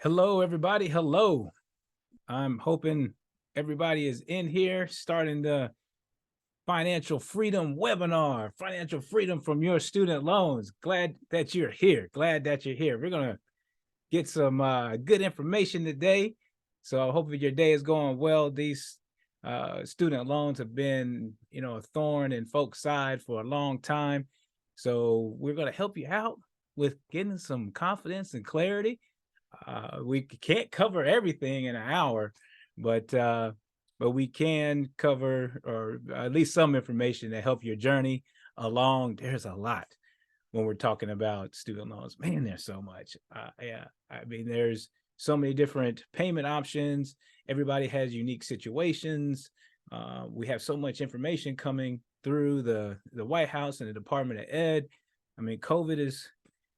Hello, everybody. Hello. I'm hoping everybody is in here starting the financial freedom webinar, financial freedom from your student loans. Glad that you're here. Glad that you're here. We're going to get some good information today. So hopefully your day is going well. These student loans have been, a thorn in folks' side for a long time. So we're going to help you out with getting some confidence and clarity. We can't cover everything in an hour, but we can cover, or at least some information to help your journey along. There's a lot when we're talking about student loans. Man, there's so much. Yeah, I mean, there's so many different payment options. Everybody has unique situations. We have so much information coming through the White House and the Department of Ed. I mean, COVID has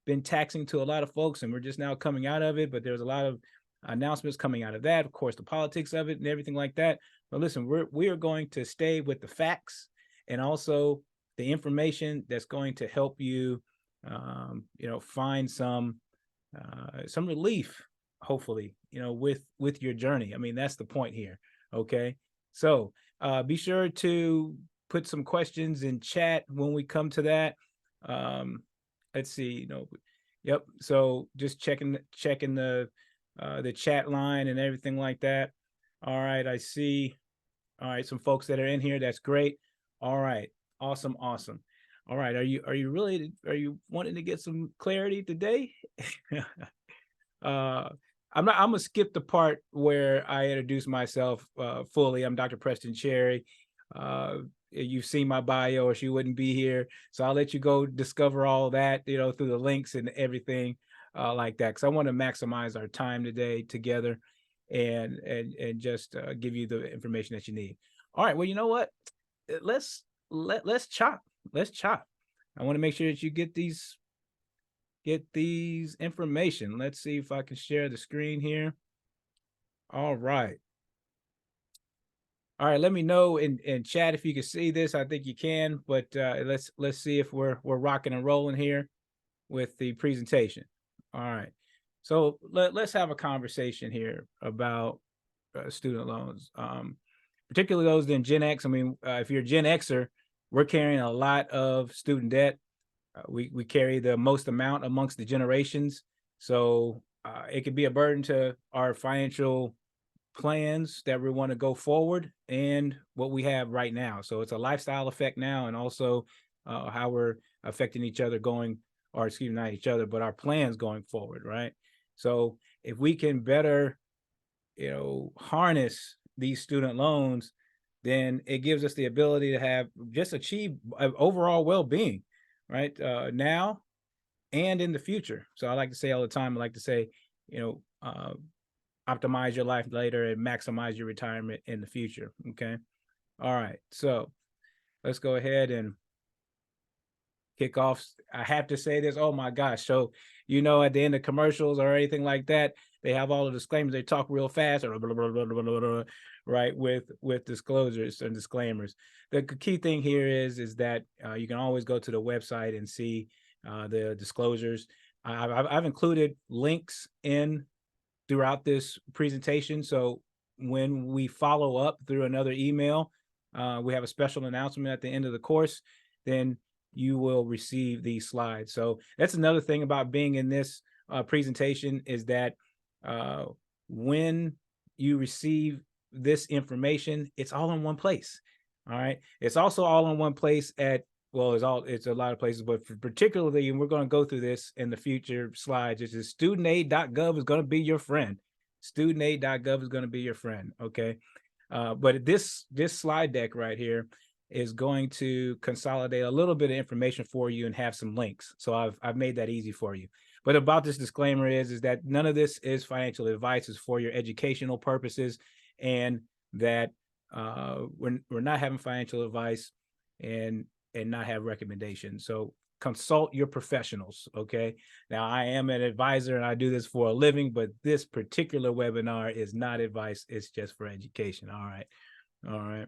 been taxing to a lot of folks, and we're just now coming out of it, but there's a lot of announcements coming out of that, of course, the politics of it and everything like that. But listen, we are going to stay with the facts and also the information that's going to help you find some relief, hopefully, with your journey. I mean, that's the point here. Okay, so be sure to put some questions in chat when we come to that. Let's see, yep. So just checking the chat line and everything like that. All right, I see. All right, some folks that are in here. That's great. All right, awesome. All right, are you wanting to get some clarity today? I'm gonna skip the part where I introduce myself fully. I'm Dr. Preston Cherry. You've seen my bio, or she wouldn't be here. So I'll let you go discover all that, through the links and everything like that. Because I want to maximize our time today together, and just give you the information that you need. All right. Well, you know what? Let's chop. Let's chop. I want to make sure that you get these information. Let's see if I can share the screen here. All right. All right, let me know in chat if you can see this. I think you can, but let's see if we're rocking and rolling here with the presentation. All right, so let's have a conversation here about student loans, particularly those in Gen X. I mean, if you're a Gen Xer, we're carrying a lot of student debt. We carry the most amount amongst the generations, so it could be a burden to our financial plans that we want to go forward and what we have right now. So it's a lifestyle effect now, and also how we're affecting each other not each other, but our plans going forward, right? So if we can better, harness these student loans, then it gives us the ability to achieve overall well-being, right? Now and in the future. So I like to say all the time, optimize your life later and maximize your retirement in the future. Okay. All right. So let's go ahead and kick off. I have to say this. Oh my gosh. So, at the end of commercials or anything like that, they have all the disclaimers. They talk real fast, or blah, blah, blah, blah, blah, blah, right? With disclosures and disclaimers. The key thing here is that you can always go to the website and see the disclosures. I've included links in throughout this presentation. So when we follow up through another email, we have a special announcement at the end of the course, then you will receive these slides. So that's another thing about being in this presentation, is that when you receive this information, it's all in one place. All right. It's also all in one place it's a lot of places, but particularly, and we're going to go through this in the future slides, is studentaid.gov is going to be your friend. Studentaid.gov is going to be your friend. Okay. But this slide deck right here is going to consolidate a little bit of information for you and have some links. So I've made that easy for you. But about this disclaimer is that none of this is financial advice. It's for your educational purposes, and that we're not having financial advice and not have recommendations. So consult your professionals. Okay. Now, I am an advisor and I do this for a living, but this particular webinar is not advice. It's just for education. All right. All right.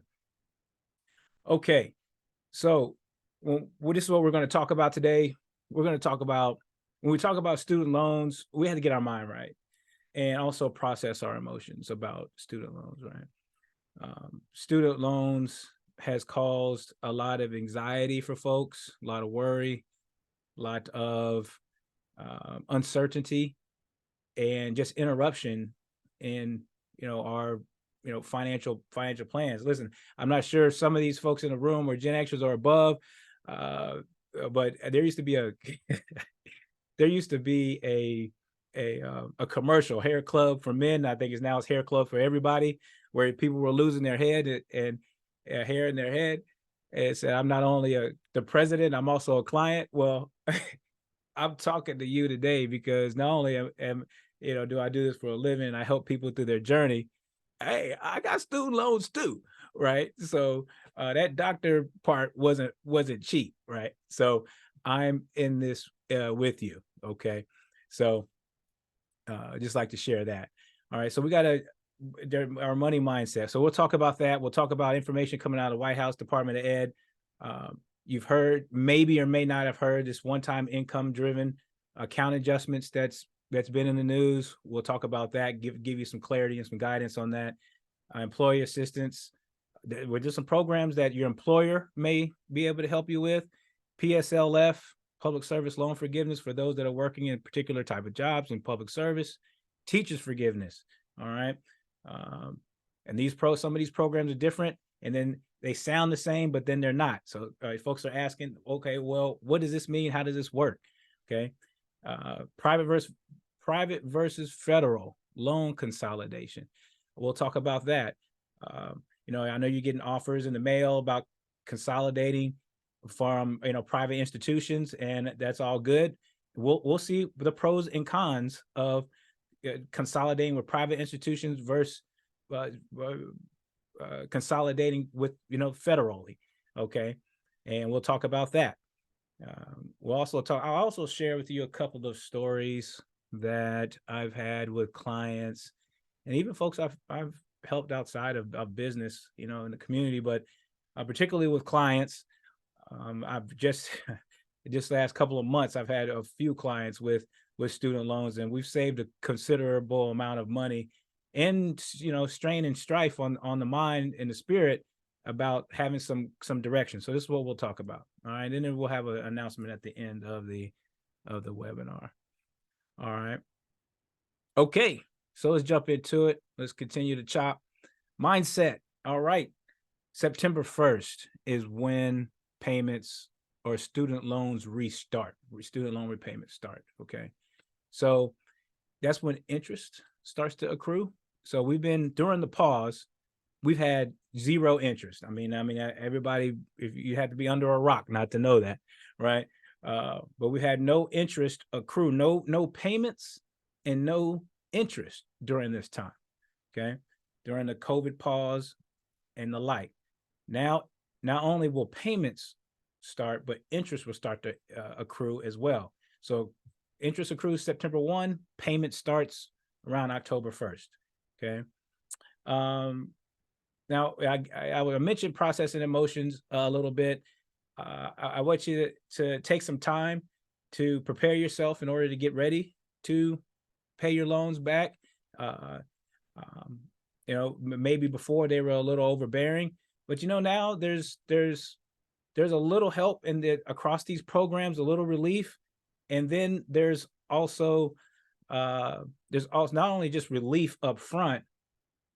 Okay. So this is what we're going to talk about today. We're going to talk about, when we talk about student loans, we have to get our mind right. and also process our emotions about student loans, right? Student loans has caused a lot of anxiety for folks, a lot of worry, a lot of uncertainty, and just interruption in our financial plans. Listen, I'm not sure some of these folks in the room are Gen Xers or above, but there used to be a there used to be a commercial, hair club for men. I think it's hair club for everybody, where people were losing their head and hair in their head, and said, "I'm not only the president, I'm also a client." Well, I'm talking to you today because not only do I do this for a living, I help people through their journey. Hey, I got student loans too, right? So that doctor part wasn't cheap, right? So I'm in this with you, okay? So just like to share that. All right, so we got our money mindset. So we'll talk about that. We'll talk about information coming out of the White House Department of Ed. You've heard, maybe or may not have heard, this one-time income-driven account adjustments that's been in the news. We'll talk about that, give you some clarity and some guidance on that. Employee assistance. We're just some programs that your employer may be able to help you with. PSLF, public service loan forgiveness for those that are working in particular type of jobs in public service. Teachers forgiveness. All right. And some of these programs are different, and then they sound the same, but then they're not. So folks are asking, okay, well, what does this mean? How does this work? Okay. Private versus federal loan consolidation. We'll talk about that. I know you're getting offers in the mail about consolidating from private institutions, and that's all good. We'll see the pros and cons of consolidating with private institutions versus consolidating with federally. Okay, and we'll talk about that. I'll also share with you a couple of stories that I've had with clients and even folks I've helped outside of business, in the community, but particularly with clients. I've just last couple of months, I've had a few clients with student loans, and we've saved a considerable amount of money and strain and strife on the mind and the spirit about having some direction. So this is what we'll talk about. All right, and then we'll have an announcement at the end of the webinar. All right. Okay, so let's jump into it. Let's continue to chop. Mindset. All right. September 1st is when payments or student loans restart. Student loan repayments start. Okay. So that's when interest starts to accrue. So we've been, during the pause, we've had zero interest. I mean, everybody, if you had to be under a rock not to know that, right? But we had no interest accrue, no payments and no interest during this time. Okay. During the COVID pause and the like. Now, not only will payments start, but interest will start to accrue as well. So interest accrues September 1, payment starts around October 1st. Okay. Now, I will mention processing emotions a little bit. I want you to take some time to prepare yourself in order to get ready to pay your loans back. Maybe before they were a little overbearing, but now there's a little help across these programs, a little relief, and then there's also not only just relief up front,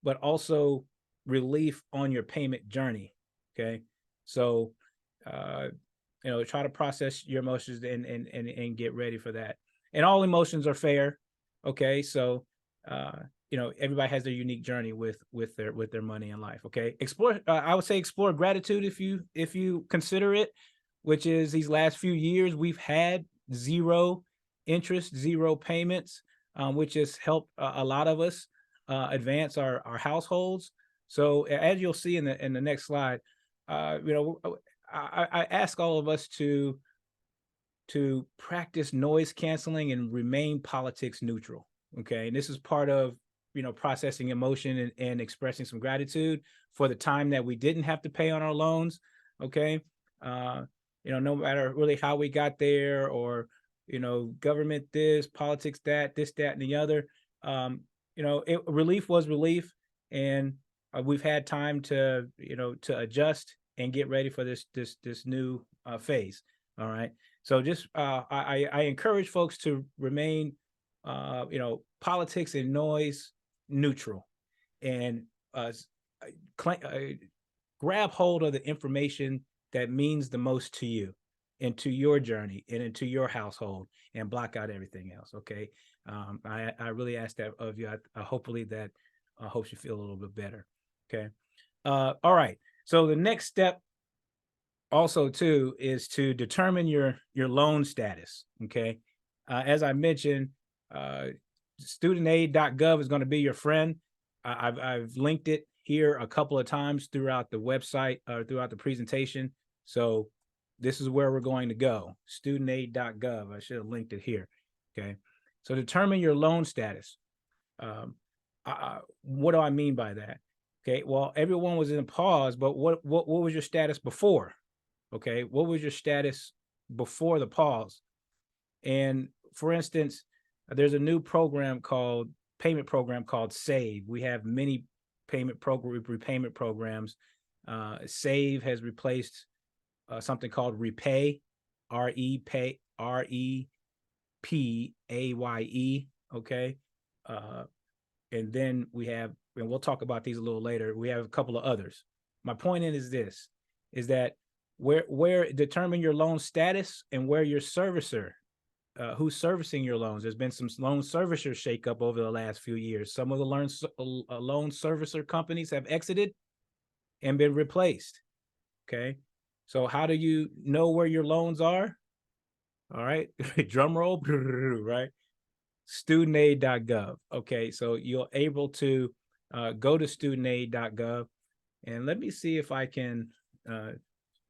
but also relief on your payment journey. Okay, so try to process your emotions and get ready for that. And all emotions are fair. Okay, so everybody has their unique journey with their money in life. Okay, I would say explore gratitude if you consider it, which is these last few years we've had zero interest, zero payments, which has helped a lot of us advance our households. So as you'll see in the next slide, I ask all of us to practice noise canceling and remain politics neutral. Okay, and this is part of processing emotion and expressing some gratitude for the time that we didn't have to pay on our loans. Okay, no matter really how we got there, or government this, politics that, this, that, and the other. relief was relief, and we've had time to to adjust and get ready for this new phase. All right. So just I encourage folks to remain politics and noise neutral, and grab hold of the information that means the most to you into your journey and into your household, and block out everything else. Okay. I really ask that of you. Hopefully that helps you feel a little bit better. Okay. All right. So the next step also too is to determine your loan status. Okay. As I mentioned, studentaid.gov is going to be your friend. I've linked it here a couple of times throughout the website or throughout the presentation. So this is where we're going to go. Studentaid.gov. I should have linked it here. Okay. So determine your loan status. What do I mean by that? Okay. Well, everyone was in pause, but what was your status before? Okay. What was your status before the pause? And for instance, there's a new payment program called Save. We have many repayment programs. Save has replaced something called Repay, REPAYE. Okay. And then we have, and we'll talk about these a little later, we have a couple of others. My point is this, is that where determine your loan status and where your servicer, who's servicing your loans. There's been some loan servicer shakeup over the last few years. Some of the loan servicer companies have exited and been replaced. Okay. So how do you know where your loans are? All right. Drum roll, right? Studentaid.gov. Okay. So you're able to go to studentaid.gov, and let me see if I can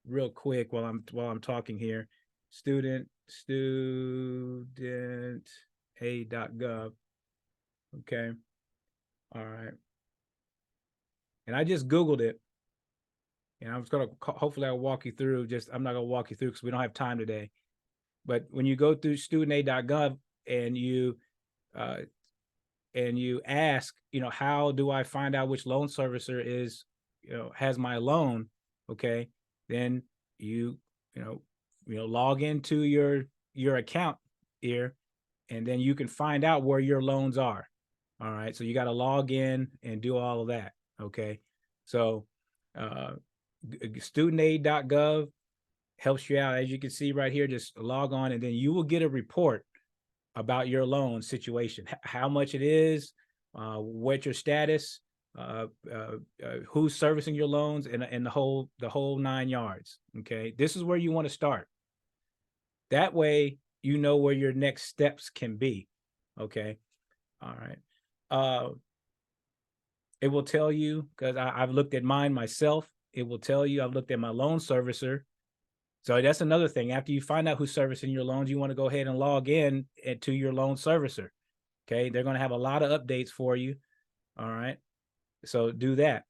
real quick while I'm talking here. Studentaid.gov. Okay. All right. And I just Googled it, and I'm just going to, hopefully I'll walk you through. I'm not going to walk you through because we don't have time today. But when you go through studentaid.gov and you ask, how do I find out which loan servicer is, has my loan? Okay. Then you log into your account here, and then you can find out where your loans are. All right. So you got to log in and do all of that. Okay. So studentaid.gov helps you out. As you can see right here, just log on, and then you will get a report about your loan situation, how much it is, what's your status, who's servicing your loans, and the whole 9 yards. Okay. This is where you want to start. That way, you know where your next steps can be. Okay. All right. It will tell you, because I've looked at mine myself. It will tell you, I've looked at my loan servicer. So that's another thing. After you find out who's servicing your loans, you want to go ahead and log in to your loan servicer. Okay. They're going to have a lot of updates for you. All right. So do that.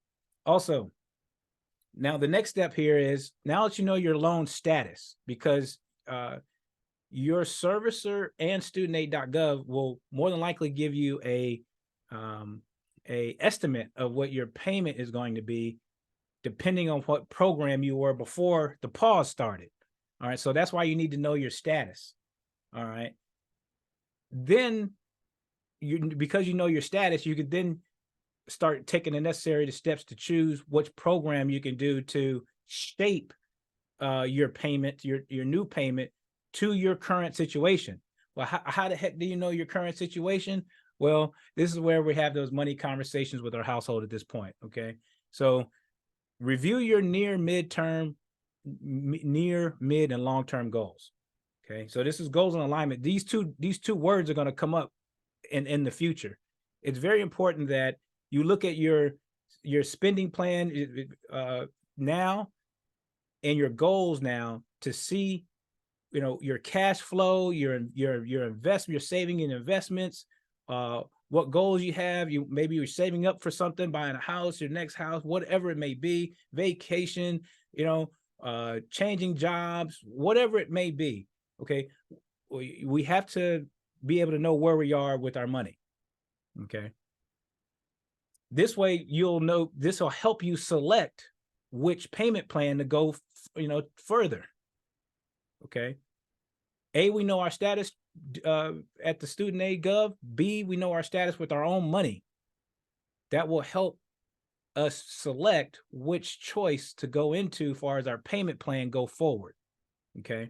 Also, now the next step here is, now that you know your loan status, because your servicer and studentaid.gov will more than likely give you a estimate of what your payment is going to be, depending on what program you were before the pause started. All right. So that's why you need to know your status. All right. Then because you know your status, you could then start taking the necessary steps to choose which program you can do to shape your payment, your new payment, to your current situation. Well, how the heck do you know your current situation? Well, this is where we have those money conversations with our household at this point. Okay. So review your near, mid, and long-term goals. Okay. So this is goals and alignment. These two words are going to come up in the future. It's very important that you look at your spending plan now and your goals now to see, your cash flow, your investment, your saving and investments, what goals you have. Maybe you're saving up for something, buying a house, your next house, whatever it may be, vacation, changing jobs, whatever it may be. Okay. We have to be able to know where we are with our money. Okay. This way you'll know, this will help you select which payment plan to go, further. Okay. A, we know our status at the student aid gov. B, we know our status with our own money. That will help us select which choice to go into as far as our payment plan go forward. Okay.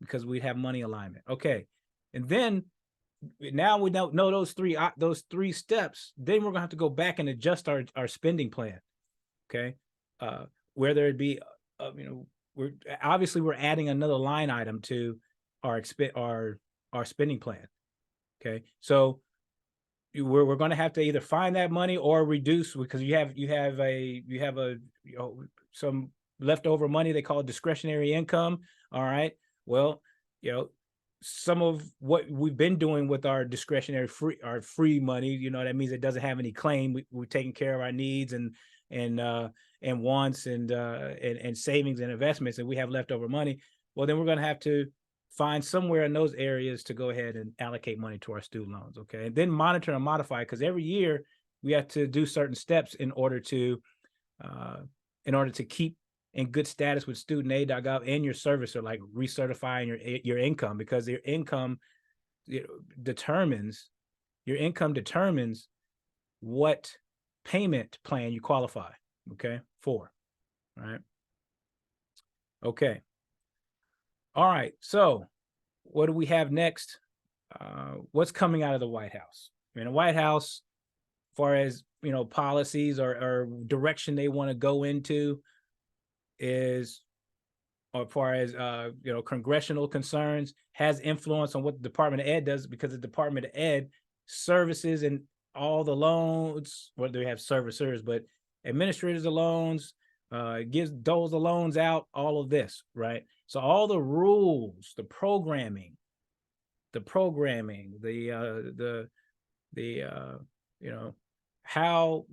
Because we have money alignment. Okay. And then now we know those three steps. Then we're gonna have to go back and adjust our spending plan. Okay. Whether it be, we're adding another line item to our spending plan. Okay. So we're going to have to either find that money or reduce, because you have some leftover money they call discretionary income. All right. Well, some of what we've been doing with our discretionary free money, that means it doesn't have any claim. We're taking care of our needs and wants and savings and investments, and we have leftover money. Well, then we're going to have to find somewhere in those areas to go ahead and allocate money to our student loans. Okay. And then monitor and modify, because every year we have to do certain steps in order to keep in good status with studentaid.gov and your servicer, like recertifying your income, because your income determines what payment plan you qualify, okay, for. All right. Okay. All right. So what do we have next? What's coming out of the White House? The White House, as far as, policies or direction they want to go into, is, or as far as, congressional concerns, has influence on what the Department of Ed does, because the Department of Ed services and all the loans, well, they have servicers, but administrators of loans, doles the loans out, all of this, right? So all the rules, the programming, how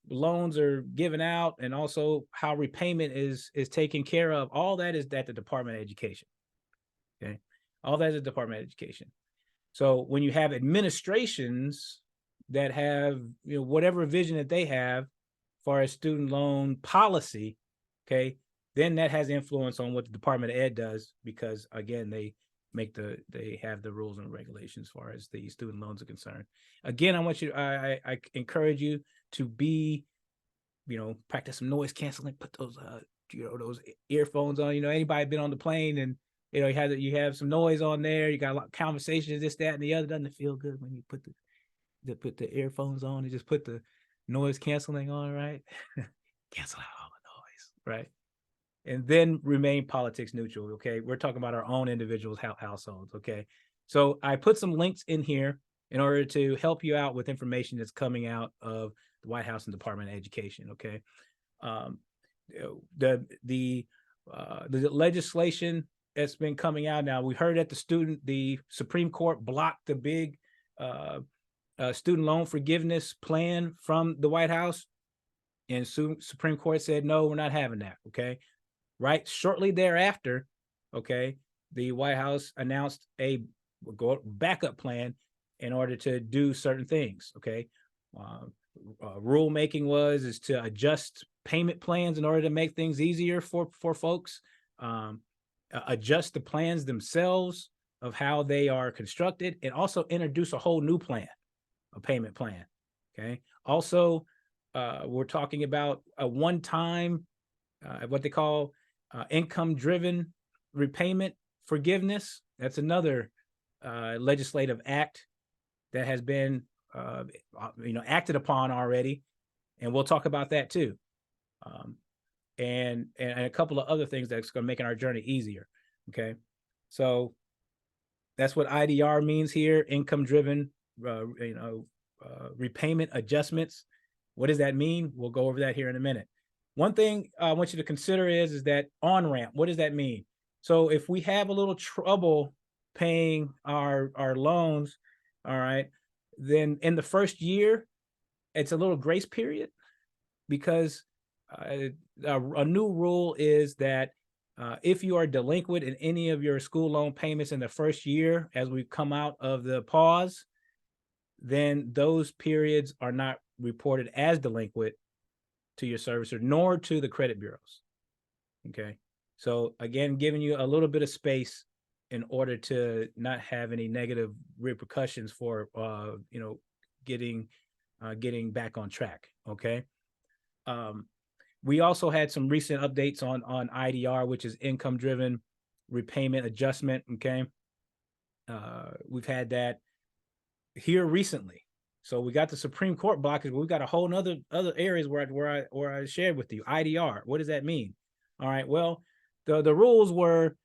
loans are given out, and also how repayment is taken care of, all that is at the Department of Education. Okay. All that is the Department of Education. So when you have administrations that have, whatever vision that they have as far as student loan policy, okay, then that has influence on what the Department of Ed does, because again, they have the rules and regulations as far as the student loans are concerned. Again, I encourage you to be, practice some noise canceling, put those, those earphones on. Anybody been on the plane and, you have some noise on there, you got a lot of conversations, this, that, and the other. Doesn't it feel good when you put the earphones on and just put the noise canceling on, right? Cancel out all the noise, right? And then remain politics neutral. Okay. We're talking about our own individuals, households. Okay. So I put some links in here in order to help you out with information that's coming out of the White House and Department of Education. Okay. The legislation that's been coming out now, we heard that the Supreme Court blocked the big student loan forgiveness plan from the White House, and Supreme Court said, no, we're not having that. Okay. Right. Shortly thereafter, okay, the White House announced a backup plan in order to do certain things. Okay. Rulemaking is to adjust payment plans in order to make things easier for folks, adjust the plans themselves of how they are constructed, and also introduce a whole new plan, a payment plan. Okay. Also, we're talking about a one-time, what they call income-driven repayment forgiveness. That's another legislative act that has been acted upon already, and we'll talk about that too. And a couple of other things that's going to make our journey easier. Okay, so that's what IDR means here: income-driven, repayment adjustments. What does that mean? We'll go over that here in a minute. One thing I want you to consider is that on-ramp. What does that mean? So if we have a little trouble paying our loans, all right, then in the first year, it's a little grace period, because a new rule is that if you are delinquent in any of your school loan payments in the first year, as we come out of the pause, then those periods are not reported as delinquent to your servicer, nor to the credit bureaus. Okay. So again, giving you a little bit of space in order to not have any negative repercussions for, getting back on track. Okay. We also had some recent updates on IDR, which is income-driven repayment adjustment. Okay. We've had that here recently. So we got the Supreme Court blockage, but we've got a whole other areas where I shared with you IDR. What does that mean? All right. Well, the rules were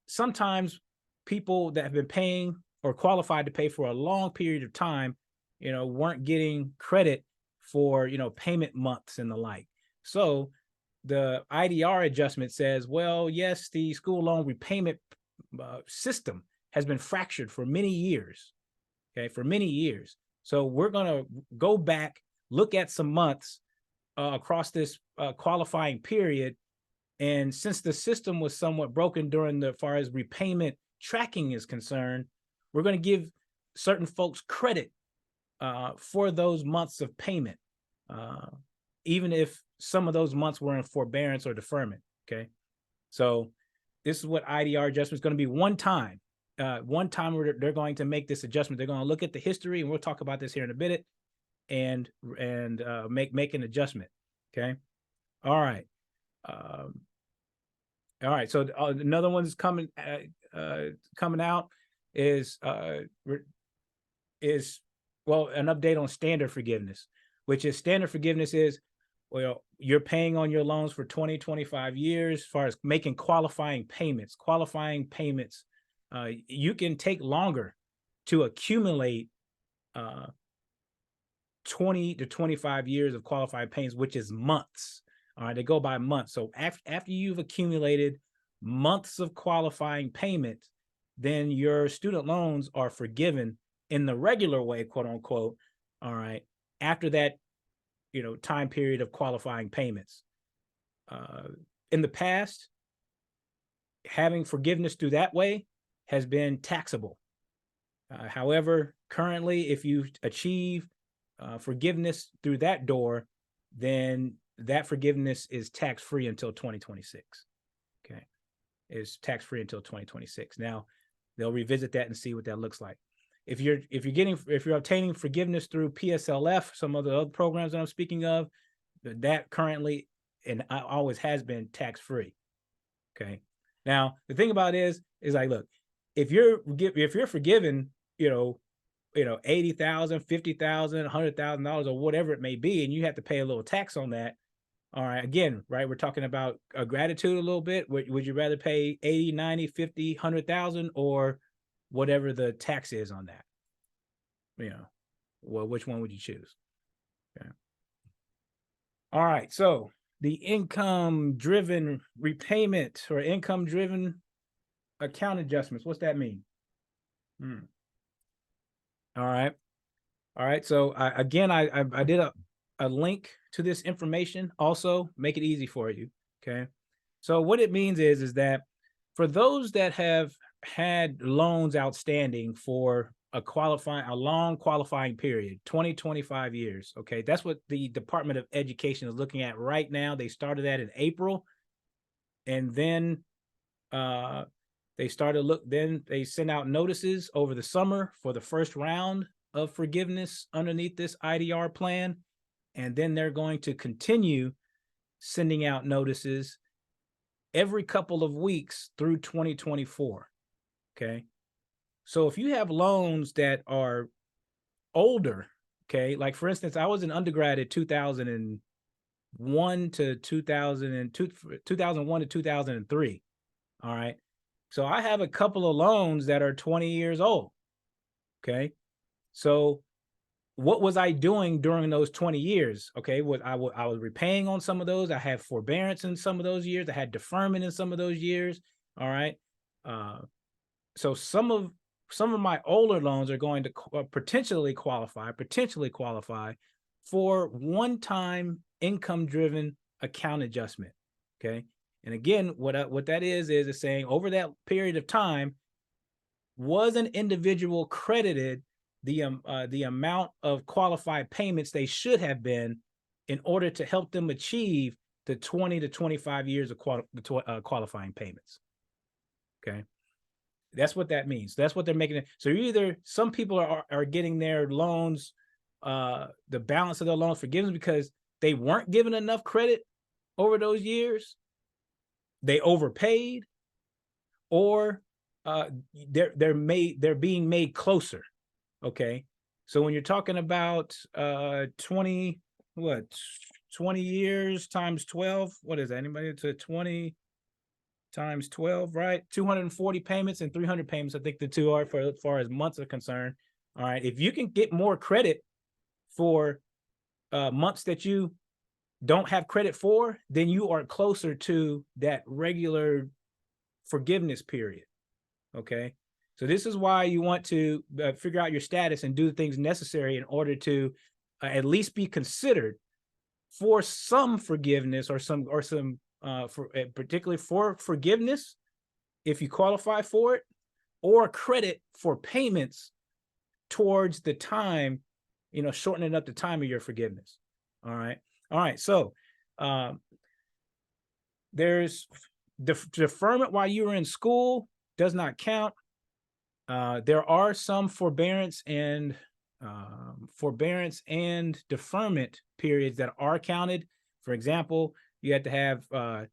sometimes people that have been paying or qualified to pay for a long period of time, weren't getting credit for, payment months and the like. So the IDR adjustment says, well, yes, the school loan repayment system has been fractured for many years. Okay, for many years. So we're going to go back, look at some months across this qualifying period. And since the system was somewhat broken during as far as repayment tracking is concerned, we're going to give certain folks credit for those months of payment, even if some of those months were in forbearance or deferment. Okay, so this is what IDR adjustment is going to be one time. One time where they're going to make this adjustment. They're going to look at the history, and we'll talk about this here in a bit, and make an adjustment. Okay. All right. All right. So another one that's coming out is an update on standard forgiveness, which is standard forgiveness is, well, you're paying on your loans for 20, 25 years as far as making qualifying payments. You can take longer to accumulate 20 to 25 years of qualified payments, which is months. All right, they go by months. So after you've accumulated months of qualifying payments, then your student loans are forgiven in the regular way, quote unquote. All right, after that, time period of qualifying payments. In the past, having forgiveness through that way has been taxable. However, currently, if you achieve forgiveness through that door, then that forgiveness is tax-free until 2026. Okay, is tax-free until 2026. Now, they'll revisit that and see what that looks like. If you're obtaining forgiveness through PSLF, some of the other programs that I'm speaking of, that currently and always has been tax-free. Okay. Now, the thing about it is like, look, if you're forgiven, $80,000, $50,000, $100,000 or whatever it may be, and you have to pay a little tax on that. All right, again, right, we're talking about a gratitude a little bit. Would you rather pay 80, 90, 50, 100,000 or whatever the tax is on that? Well, which one would you choose? Okay. All right, so the income-driven repayment or income-driven account adjustments. What's that mean? All right. So I did a link to this information. Also, make it easy for you. Okay. So what it means is that for those that have had loans outstanding for a long qualifying period, 20, 25 years. Okay. That's what the Department of Education is looking at right now. They started that in April. And then they sent out notices over the summer for the first round of forgiveness underneath this IDR plan. And then they're going to continue sending out notices every couple of weeks through 2024. Okay. So if you have loans that are older, okay, like for instance, I was an undergrad at 2001 to 2003. All right. So I have a couple of loans that are 20 years old. Okay. So what was I doing during those 20 years? Okay. I was repaying on some of those. I had forbearance in some of those years. I had deferment in some of those years. All right. So some of my older loans are going to potentially qualify for one-time income-driven account adjustment. Okay. And again, what that is saying over that period of time, was an individual credited the amount of qualified payments they should have been in order to help them achieve the 20 to 25 years of qualifying payments. Okay. That's what that means. That's what they're making it. So either some people are getting their loans, the balance of their loans forgiven because they weren't given enough credit over those years, they overpaid, or they're being made closer. Okay. So when you're talking about 20 years times 12, what is that? Anybody to 20 times 12, right? 240 payments and 300 payments. I think the two are for as far as months are concerned. All right. If you can get more credit for months that you don't have credit for, then you are closer to that regular forgiveness period. Okay. So this is why you want to figure out your status and do the things necessary in order to at least be considered for some forgiveness or some particularly for forgiveness if you qualify for it, or credit for payments towards the time, shortening up the time of your forgiveness. All right. So there's deferment while you were in school does not count. There are some forbearance and deferment periods that are counted. For example, you have to have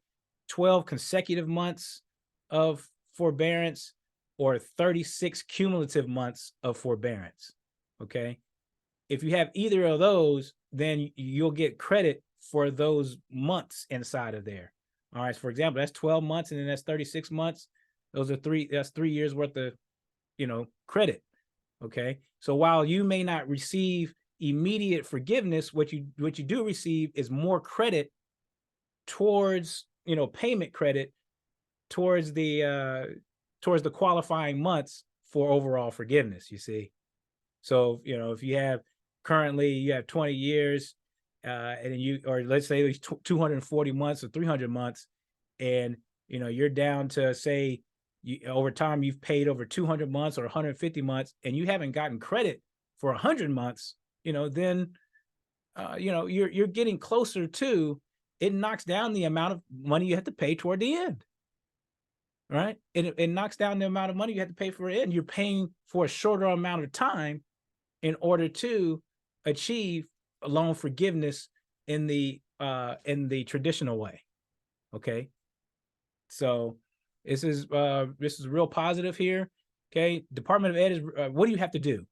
12 consecutive months of forbearance or 36 cumulative months of forbearance. Okay. If you have either of those, then you'll get credit for those months inside of there. All right. For example, that's 12 months and then that's 36 months. That's 3 years worth of, credit. Okay. So while you may not receive immediate forgiveness, what you do receive is more credit towards, payment credit towards the qualifying months for overall forgiveness, you see. So, if you have currently you have 20 years, or let's say there's 240 months or 300 months, and, you're down to say over time you've paid over 200 months or 150 months and you haven't gotten credit for 100 months, then, you're getting closer to, it knocks down the amount of money you have to pay toward the end. Right. It knocks down the amount of money you have to pay for it. And you're paying for a shorter amount of time in order to achieve a loan forgiveness in the traditional way. Okay. So this is real positive here. Okay. Department of Ed is, what do you have to do?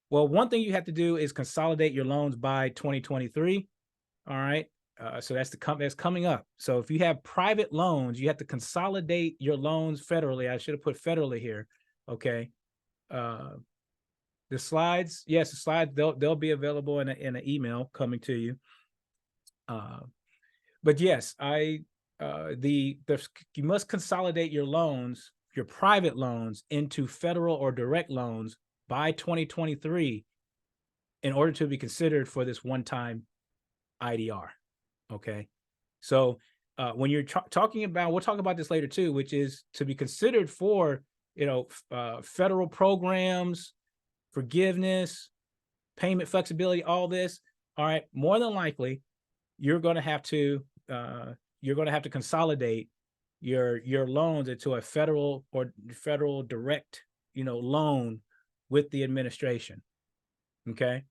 Well, one thing you have to do is consolidate your loans by 2023. All right. So that's coming up. So if you have private loans, you have to consolidate your loans federally. I should have put federally here. Okay. The slides, yes, the slides, they'll be available in an email coming to you. But yes, you must consolidate your loans, your private loans, into federal or direct loans by 2023 in order to be considered for this one-time IDR. Okay. So when you're talking about, we'll talk about this later too, which is to be considered for, federal programs, forgiveness, payment flexibility, all this. All right. More than likely, you're going to have to consolidate your loans into a federal direct, loan with the administration. Okay.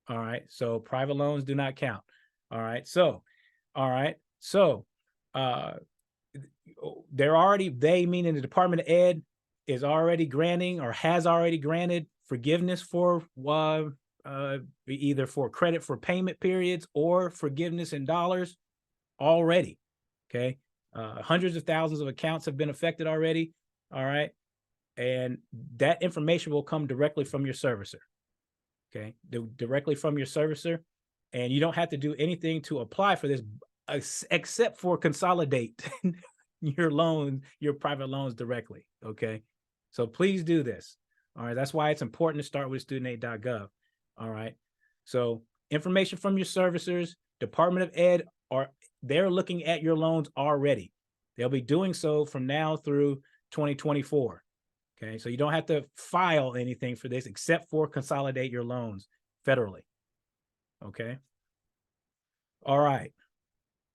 All right. So private loans do not count. All right. So they meaning the Department of Ed is already granting or has already granted forgiveness for either for credit for payment periods or forgiveness in dollars already. Okay. Hundreds of thousands of accounts have been affected already. All right. And that information will come directly from your servicer. Okay. Directly from your servicer. And you don't have to do anything to apply for this except for consolidate your private loans directly. Okay. So please do this. All right. That's why it's important to start with studentaid.gov. All right. So information from your servicers, Department of Ed, they're looking at your loans already. They'll be doing so from now through 2024. Okay, so you don't have to file anything for this except for consolidate your loans federally. Okay. All right.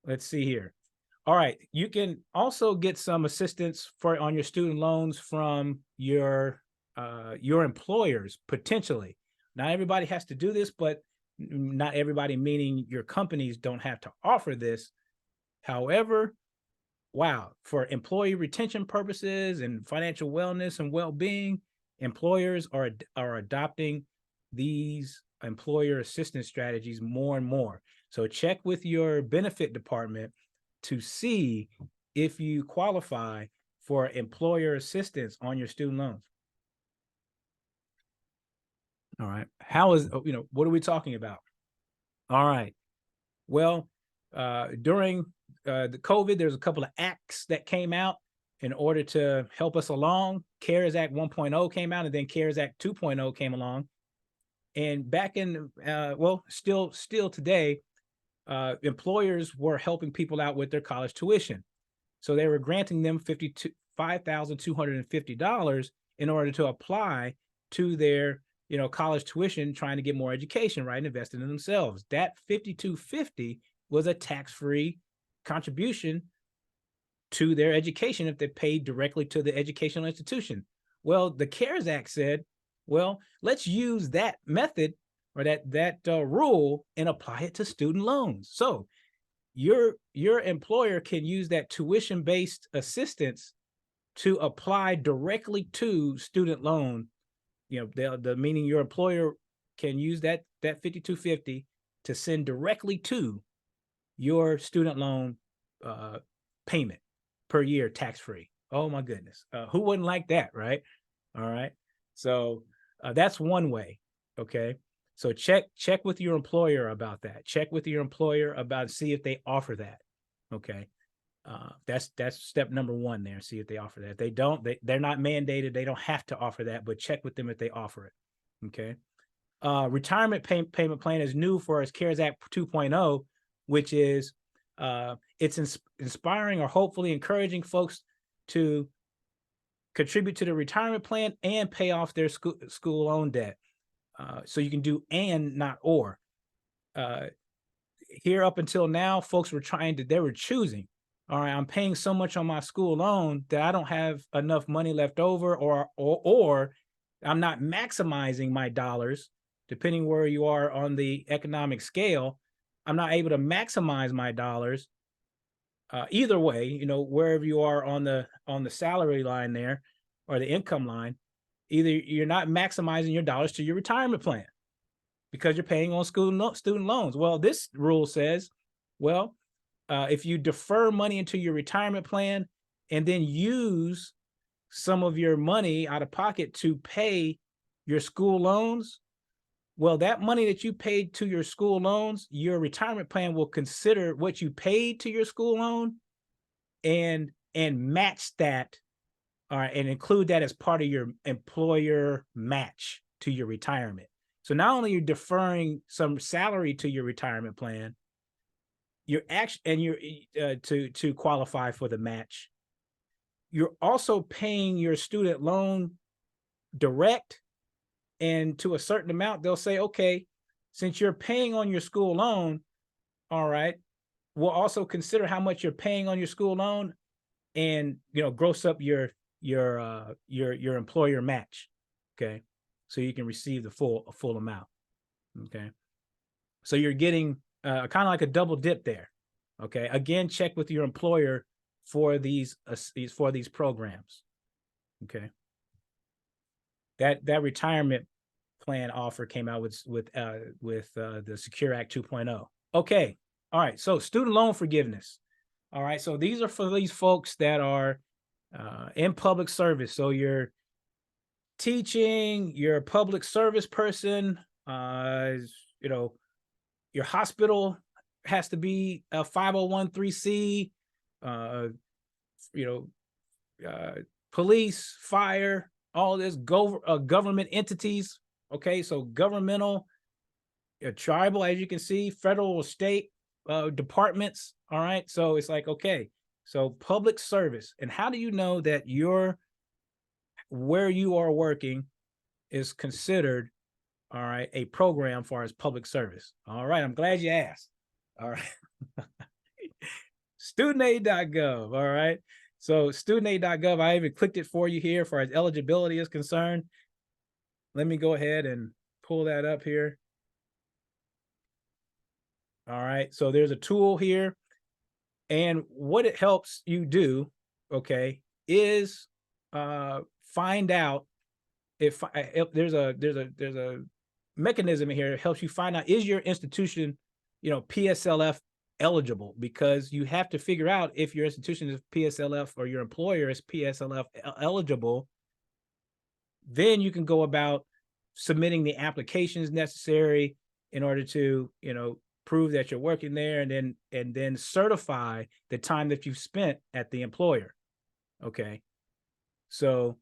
Let's see here. All right. You can also get some assistance on your student loans from your employers potentially. Not everybody has to do this, but not everybody, meaning your companies, don't have to offer this. However, wow, for employee retention purposes and financial wellness and well-being, employers are adopting these employer assistance strategies more and more. So check with your benefit department to see if you qualify for employer assistance on your student loans. All right. How is, what are we talking about? All right. Well, during the COVID, there's a couple of acts that came out in order to help us along. CARES Act 1.0 came out, and then CARES Act 2.0 came along. And back in, still today, employers were helping people out with their college tuition. So they were granting them $5,250 in order to apply to their college tuition, trying to get more education, right, and investing in themselves. That $5,250 was a tax-free contribution to their education if they paid directly to the educational institution. Well, the CARES Act said, well, let's use that method or that rule and apply it to student loans. So your employer can use that tuition-based assistance to apply directly to student loan. Meaning your employer can use that $5,250 to send directly to your student loan payment per year, tax-free. Oh my goodness. Who wouldn't like that, right? All right. So that's one way. Okay. So check with your employer about that. Check with your employer about, see if they offer that. Okay. That's step number one there. See if they offer that. If they don't, they're not mandated. They don't have to offer that, but check with them if they offer it. Okay. Retirement payment plan is new for us, CARES Act 2.0, which is it's inspiring or hopefully encouraging folks to contribute to the retirement plan and pay off their school loan debt. So you can do and, not or. Here up until now, folks were they were choosing. All right, I'm paying so much on my school loan that I don't have enough money left over, or I'm not maximizing my dollars, depending where you are on the economic scale. I'm not able to maximize my dollars. Either way, wherever you are on the salary line there or the income line, either you're not maximizing your dollars to your retirement plan because you're paying on student loans. Well, this rule says, well, if you defer money into your retirement plan and then use some of your money out of pocket to pay your school loans, well, that money that you paid to your school loans, your retirement plan will consider what you paid to your school loan and match that, and include that as part of your employer match to your retirement. So not only are you deferring some salary to your retirement plan, you're to qualify for the match, you're also paying your student loan direct, and to a certain amount, they'll say, okay, since you're paying on your school loan, all right, we'll also consider how much you're paying on your school loan and gross up your employer match. Okay, so you can receive the full amount. Okay, so you're getting kind of like a double dip there. Okay, again, check with your employer for these programs. Okay, that retirement plan offer came out with the Secure Act 2.0. Okay, all right. So student loan forgiveness. All right, so these are for these folks that are in public service. So you're teaching, you're a public service person. Your hospital has to be a 501(c)(3), police, fire, all this government entities. Okay, so governmental, tribal, as you can see, federal, state departments. All right, so it's like, okay, so public service. And how do you know that where you are working is considered, all right, a program for as public service. All right, I'm glad you asked. All right. Studentaid.gov. All right. So studentaid.gov, I even clicked it for you here for as eligibility is concerned. Let me go ahead and pull that up here. All right. So there's a tool here. And what it helps you do, okay, is find out if there's a mechanism in here that helps you find out, is your institution, PSLF eligible? Because you have to figure out if your institution is PSLF or your employer is PSLF eligible. Then you can go about submitting the applications necessary in order to, prove that you're working there, and then certify the time that you've spent at the employer. Okay. So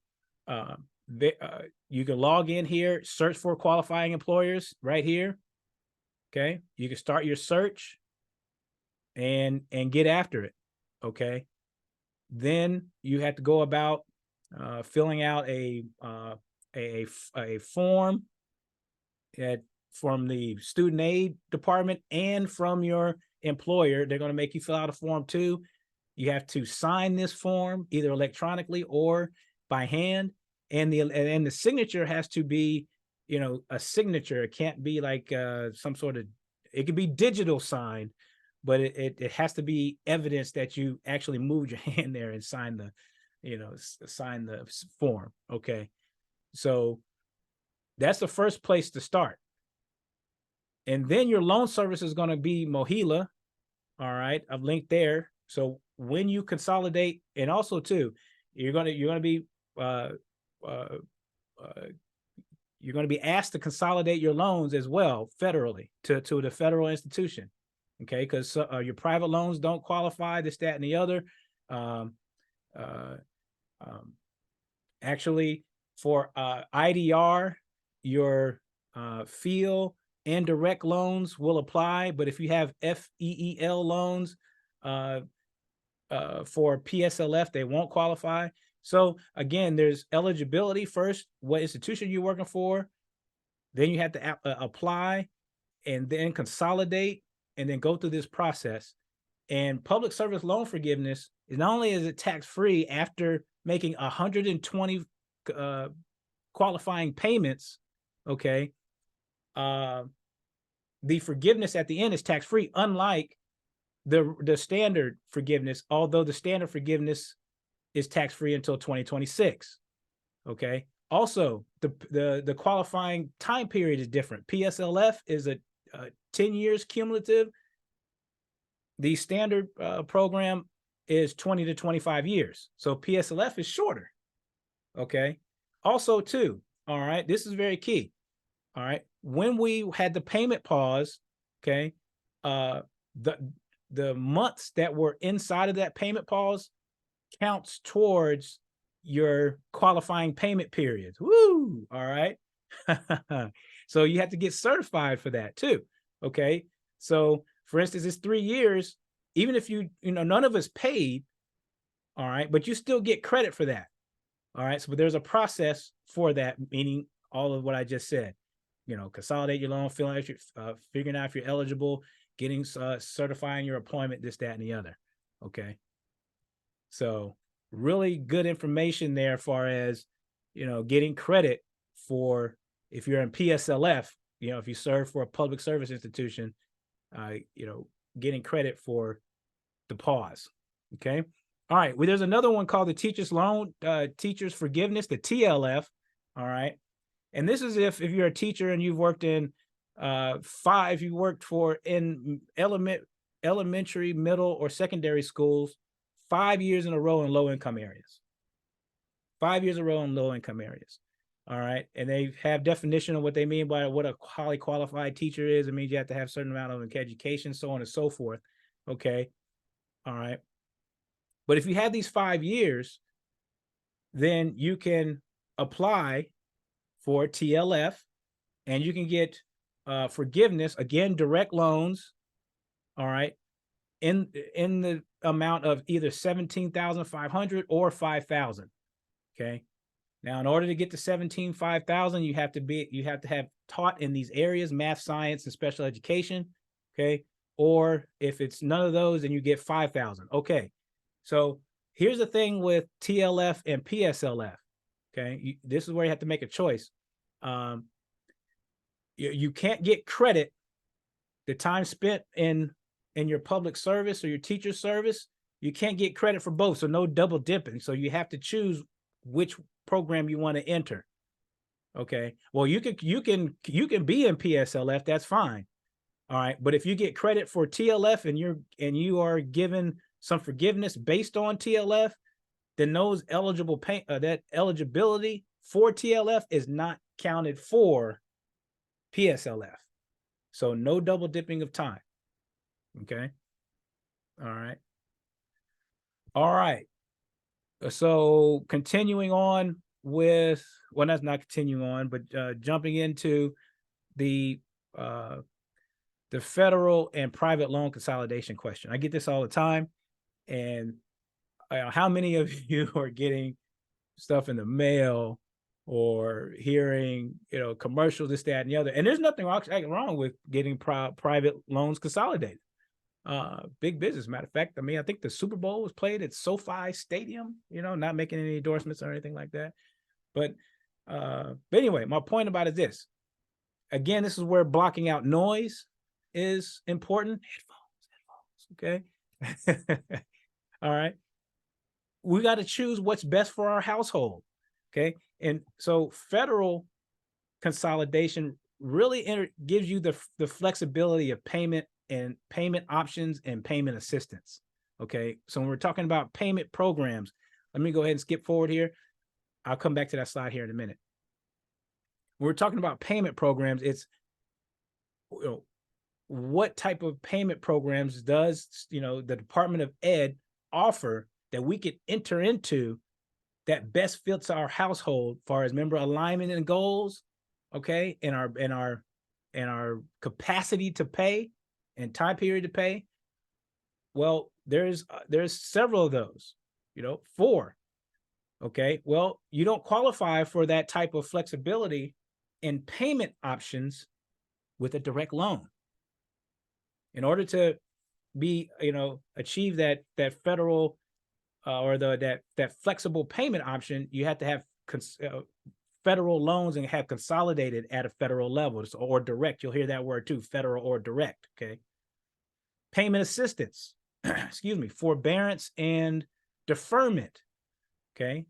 you can log in here, search for qualifying employers right here. Okay. You can start your search and get after it. Okay. Then you have to go about filling out a form from the student aid department and from your employer. They're going to make you fill out a form too. You have to sign this form either electronically or by hand, and the signature has to be, a signature. It can't be like some sort of, it could be digital sign, but it has to be evidence that you actually moved your hand there and signed sign the form. Okay. So that's the first place to start. And then your loan service is going to be Mohila. All right. I've linked there. So when you consolidate, and also too, you're going to be asked to consolidate your loans as well federally to the federal institution. Okay. Because your private loans don't qualify, this, that, and the other. Actually, for IDR, your FEEL and direct loans will apply, but if you have FEEL loans for PSLF, they won't qualify. So again, there's eligibility first, what institution you're working for, then you have to apply and then consolidate and then go through this process. And public service loan forgiveness is not only is it tax-free after making 120 qualifying payments, okay, the forgiveness at the end is tax-free, unlike the standard forgiveness, although the standard forgiveness is tax-free until 2026. Okay. Also, the qualifying time period is different. PSLF is a 10 years cumulative. The standard program is 20 to 25 years. So PSLF is shorter. Okay. Also, too, all right, this is very key. All right. When we had the payment pause, okay, the months that were inside of that payment pause counts towards your qualifying payment periods. Woo! All right. So you have to get certified for that too. Okay. So for instance, it's 3 years, even if none of us paid, all right, but you still get credit for that. All right. So, but there's a process for that, meaning all of what I just said, consolidate your loan, figuring out if you're eligible, getting certifying your employment, this, that, and the other. Okay. So really good information there as far as, getting credit for, if you're in PSLF, if you serve for a public service institution, getting credit for the pause. Okay. All right. Well, there's another one called the Teachers Loan, Teachers Forgiveness, the TLF. All right. And this is if you're a teacher and you've worked in you worked for in elementary, middle, or secondary schools 5 years in a row in low income areas. 5 years in a row in low income areas. All right. And they have definition of what they mean by what a highly qualified teacher is. It means you have to have a certain amount of education, so on and so forth. Okay. All right. But if you have these 5 years, then you can apply for TLF and you can get forgiveness, again, direct loans. All right. In the amount of either $17,500 or $5,000. Okay. Now, in order to get to 17,500, you have to have taught in these areas, math, science, and special education. Okay. Or if it's none of those, then you get 5,000. Okay. So here's the thing with TLF and PSLF. Okay. This is where you have to make a choice. You can't get credit the time spent in your public service or your teacher service. You can't get credit for both. So no double dipping. So you have to choose which program you want to enter. Okay. Well, you can be in PSLF. That's fine. All right. But if you get credit for TLF and you are given some forgiveness based on TLF, then those that eligibility for TLF is not counted for PSLF. So no double dipping of time. Okay. All right. All right. So continuing on with, well, that's not continuing on, but jumping into the federal and private loan consolidation question. I get this all the time. And how many of you are getting stuff in the mail or hearing, commercials, this, that, and the other? And there's nothing wrong with getting private loans consolidated. Big business. Matter of fact, I mean, I think the Super Bowl was played at SoFi Stadium, not making any endorsements or anything like that. But anyway, my point about it is this. Again, this is where blocking out noise is important. Headphones, okay? All right. We got to choose what's best for our household, okay? And so federal consolidation really gives you the flexibility of payment and payment options and payment assistance, okay? So when we're talking about payment programs, let me go ahead and skip forward here. I'll come back to that slide here in a minute. When we're talking about payment programs, it's what type of payment programs does the Department of Ed offer that we could enter into that best fits our household, as far as member alignment and goals, okay, and our capacity to pay and time period to pay. Well, there's several of those, 4. Okay, well, you don't qualify for that type of flexibility in payment options with a direct loan. In order to be, achieve that federal or that flexible payment option, you have to have federal loans and have consolidated at a federal level, or direct. You'll hear that word too, federal or direct. Okay. Payment assistance, excuse me, forbearance and deferment. Okay.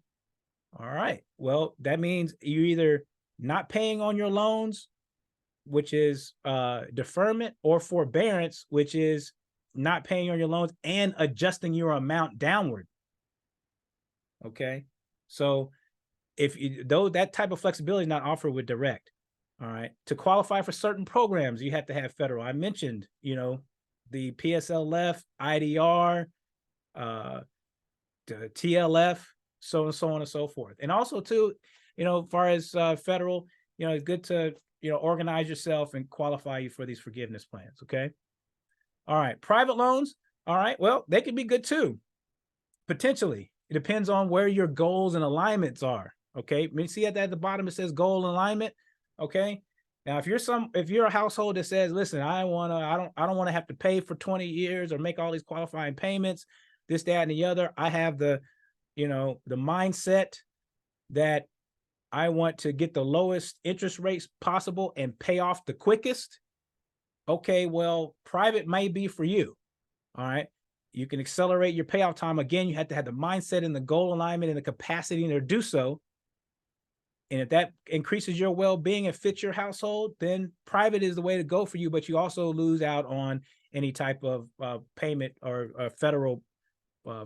All right. Well, that means you're either not paying on your loans, which is deferment, or forbearance, which is not paying on your loans and adjusting your amount downward. Okay. So though that type of flexibility is not offered with direct. All right. To qualify for certain programs, you have to have federal. I mentioned, the PSLF, IDR, the TLF, so on and so forth. And also too, as far as federal, it's good to, organize yourself and qualify you for these forgiveness plans. Okay. All right. Private loans. All right. Well, they could be good too. Potentially. It depends on where your goals and alignments are. Okay. I mean, see at the bottom, it says goal alignment. Okay. Now, if you're a household that says, listen, I don't want to have to pay for 20 years or make all these qualifying payments, this, that, and the other. I have the mindset that I want to get the lowest interest rates possible and pay off the quickest. Okay, well, private may be for you. All right. You can accelerate your payoff time. Again, you have to have the mindset and the goal alignment and the capacity to do so. And if that increases your well-being and fits your household, then private is the way to go for you. But you also lose out on any type of payment or federal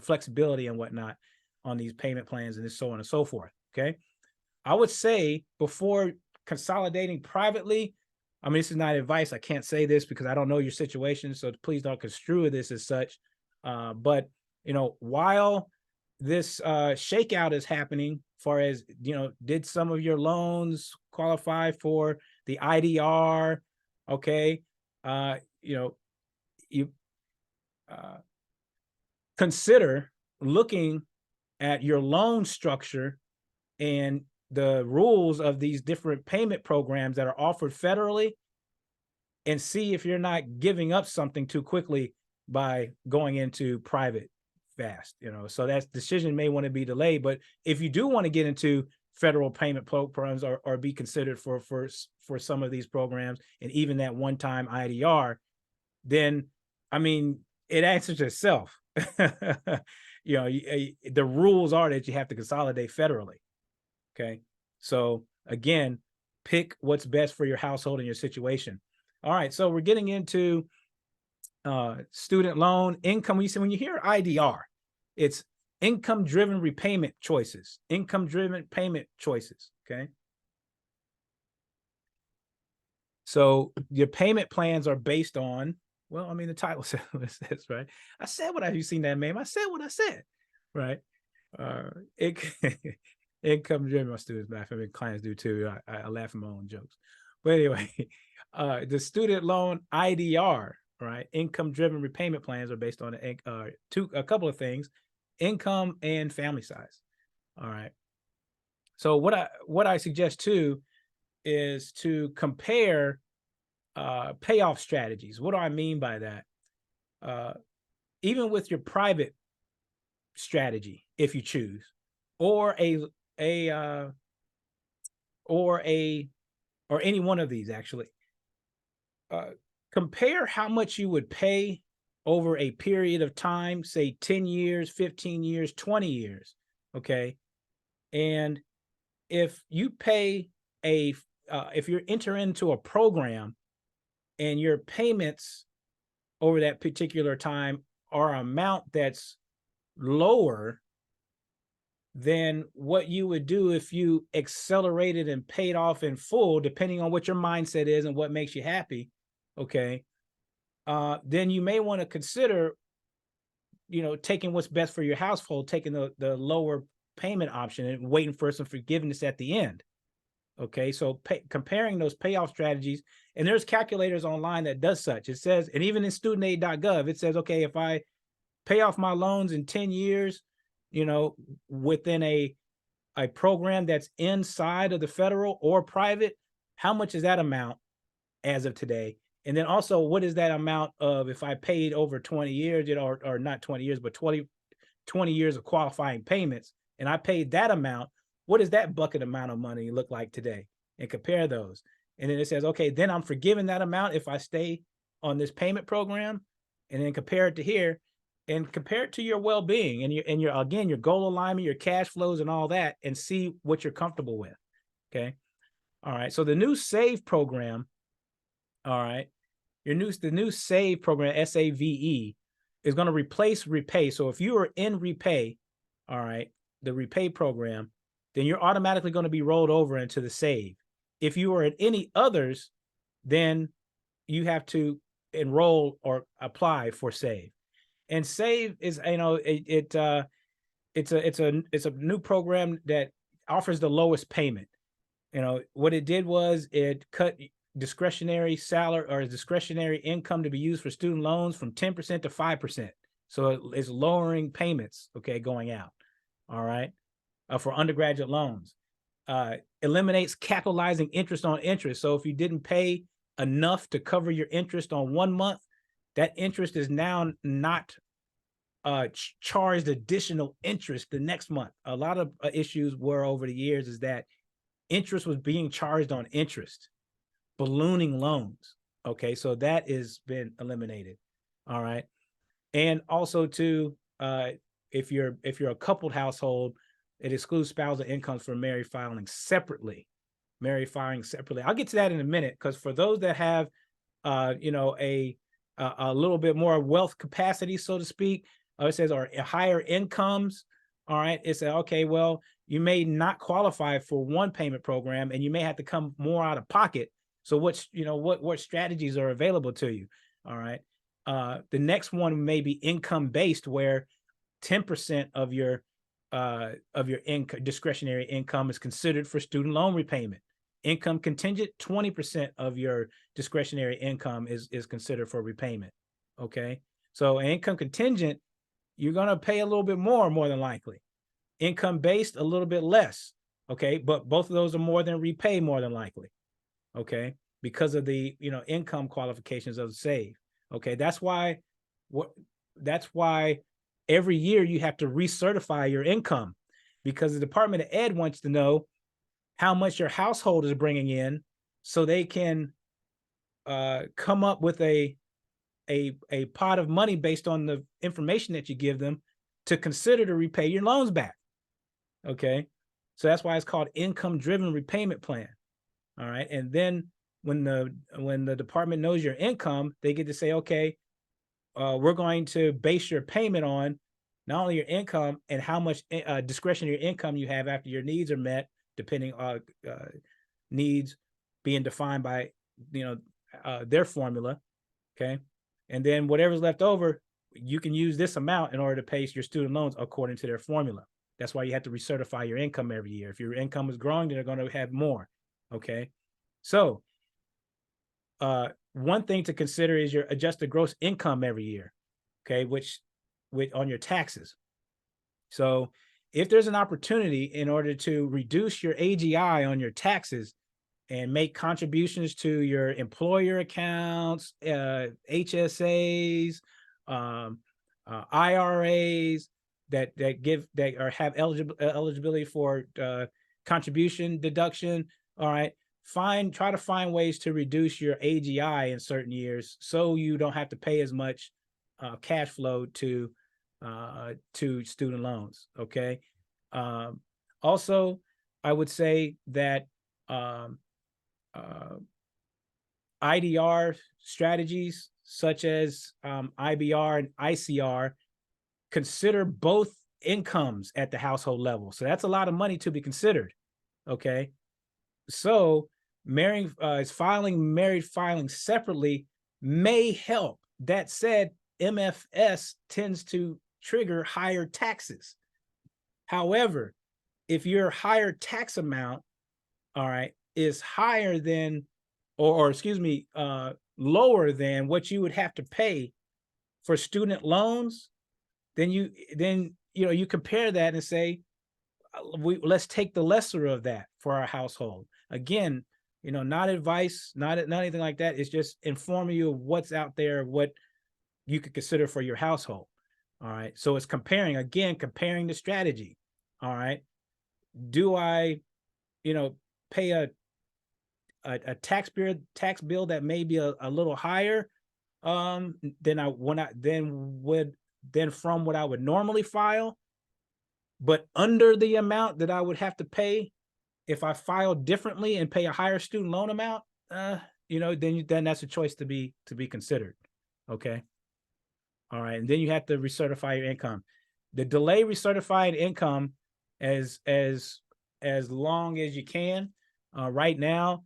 flexibility and whatnot on these payment plans and so on and so forth. Okay. I would say before consolidating privately, I mean, this is not advice. I can't say this because I don't know your situation. So please don't construe this as such. But, while this shakeout is happening, as far as, did some of your loans qualify for the IDR? Okay. You consider looking at your loan structure and the rules of these different payment programs that are offered federally and see if you're not giving up something too quickly by going into private fast, so that decision may want to be delayed. But if you do want to get into federal payment programs or be considered for some of these programs, and even that one-time IDR, then, I mean, it answers itself. The rules are that you have to consolidate federally. Okay. So again, pick what's best for your household and your situation. All right. So we're getting into student loan income. When you hear IDR, it's income-driven repayment choices, income-driven payment choices. Okay. So your payment plans are based on, well, I mean, the title says what it says, right? I said what you seen that meme. I said what I said, right? Income-driven, my students laugh. I mean, clients do too. I laugh at my own jokes. But anyway, the student loan IDR, right? Income-driven repayment plans are based on a couple of things: income and family size. All right. So what I suggest too is to compare payoff strategies. What do I mean by that? Even with your private strategy, if you choose, or any one of these, actually, compare how much you would pay over a period of time, say 10 years, 15 years, 20 years. Okay. And if you pay if you enter into a program and your payments over that particular time are an amount that's lower than what you would do if you accelerated and paid off in full, depending on what your mindset is and what makes you happy, okay, then you may want to consider, taking what's best for your household, taking the lower payment option and waiting for some forgiveness at the end. Okay, so comparing those payoff strategies, and there's calculators online that does such. It says, and even in studentaid.gov, it says, okay, if I pay off my loans in 10 years, within a program that's inside of the federal or private, how much is that amount as of today? And then also, what is that amount of if I paid over 20 years, or not 20 years, but 20 years of qualifying payments, and I paid that amount, what does that bucket amount of money look like today? And compare those. And then it says, okay, then I'm forgiving that amount if I stay on this payment program, and then compare it to here, and compare it to your well-being and your goal alignment, your cash flows and all that, and see what you're comfortable with. Okay. All right. So the new SAVE program, all right, the new SAVE program, SAVE, is going to replace Repay. So if you are in Repay, all right, the Repay program, then you're automatically going to be rolled over into the SAVE. If you are in any others, then you have to enroll or apply for SAVE. And SAVE is, it's a new program that offers the lowest payment. What it did was it cut discretionary salary or discretionary income to be used for student loans from 10% to 5%. So it's lowering payments, okay, going out. All right. For undergraduate loans, eliminates capitalizing interest on interest. So if you didn't pay enough to cover your interest on 1 month, that interest is now not charged additional interest the next month. A lot of issues were over the years is that interest was being charged on interest, ballooning loans. Okay, so that has been eliminated. All right, and also too, if you're a coupled household, it excludes spousal incomes for married filing separately. I'll get to that in a minute, because for those that have, a little bit more wealth capacity, so to speak, it says, or higher incomes. All right, it says, okay, well, you may not qualify for one payment program, and you may have to come more out of pocket. So what strategies are available to you? All right, the next one may be income based, where 10% of your discretionary income is considered for student loan repayment. Income contingent, 20% of your discretionary income is considered for repayment. Okay, so income contingent, you're going to pay a little bit more than likely. Income based, a little bit less. Okay, but both of those are more than repay, more than likely. Okay, because of the income qualifications of the save. Okay, that's why every year you have to recertify your income, because the Department of Ed wants to know how much your household is bringing in, so they can come up with a pot of money based on the information that you give them to consider to repay your loans back. Okay, so that's why it's called income-driven repayment plan. All right, and then when the department knows your income, they get to say, okay, we're going to base your payment on not only your income and how much discretionary income you have after your needs are met, depending on needs being defined by their formula. Okay, and then whatever's left over, you can use this amount in order to pay your student loans according to their formula. That's why you have to recertify your income every year. If your income is growing, then they're going to have more. Okay, so one thing to consider is your adjusted gross income every year. Okay, which on your taxes. So if there's an opportunity in order to reduce your AGI on your taxes and make contributions to your employer accounts, HSAs, IRAs that have eligibility for contribution deduction. All right, try to find ways to reduce your AGI in certain years, so you don't have to pay as much cash flow to student loans. Okay. Also, I would say that IDR strategies such as IBR and ICR consider both incomes at the household level. So that's a lot of money to be considered. Okay. So married filing separately may help. That said, MFS tends to trigger higher taxes. However, if your higher tax amount, all right, is higher than, or excuse me, lower than what you would have to pay for student loans, then you compare that and say, let's take the lesser of that for our household. Again, not advice, not anything like that. It's just informing you of what's out there, what you could consider for your household. All right. So it's comparing the strategy. All right. Do I, pay a tax bill that may be a little higher than from what I would normally file, but under the amount that I would have to pay if I file differently and pay a higher student loan amount, then that's a choice to be considered. Okay. All right. And then you have to recertify your income. The delay recertifying income as long as you can. Right now,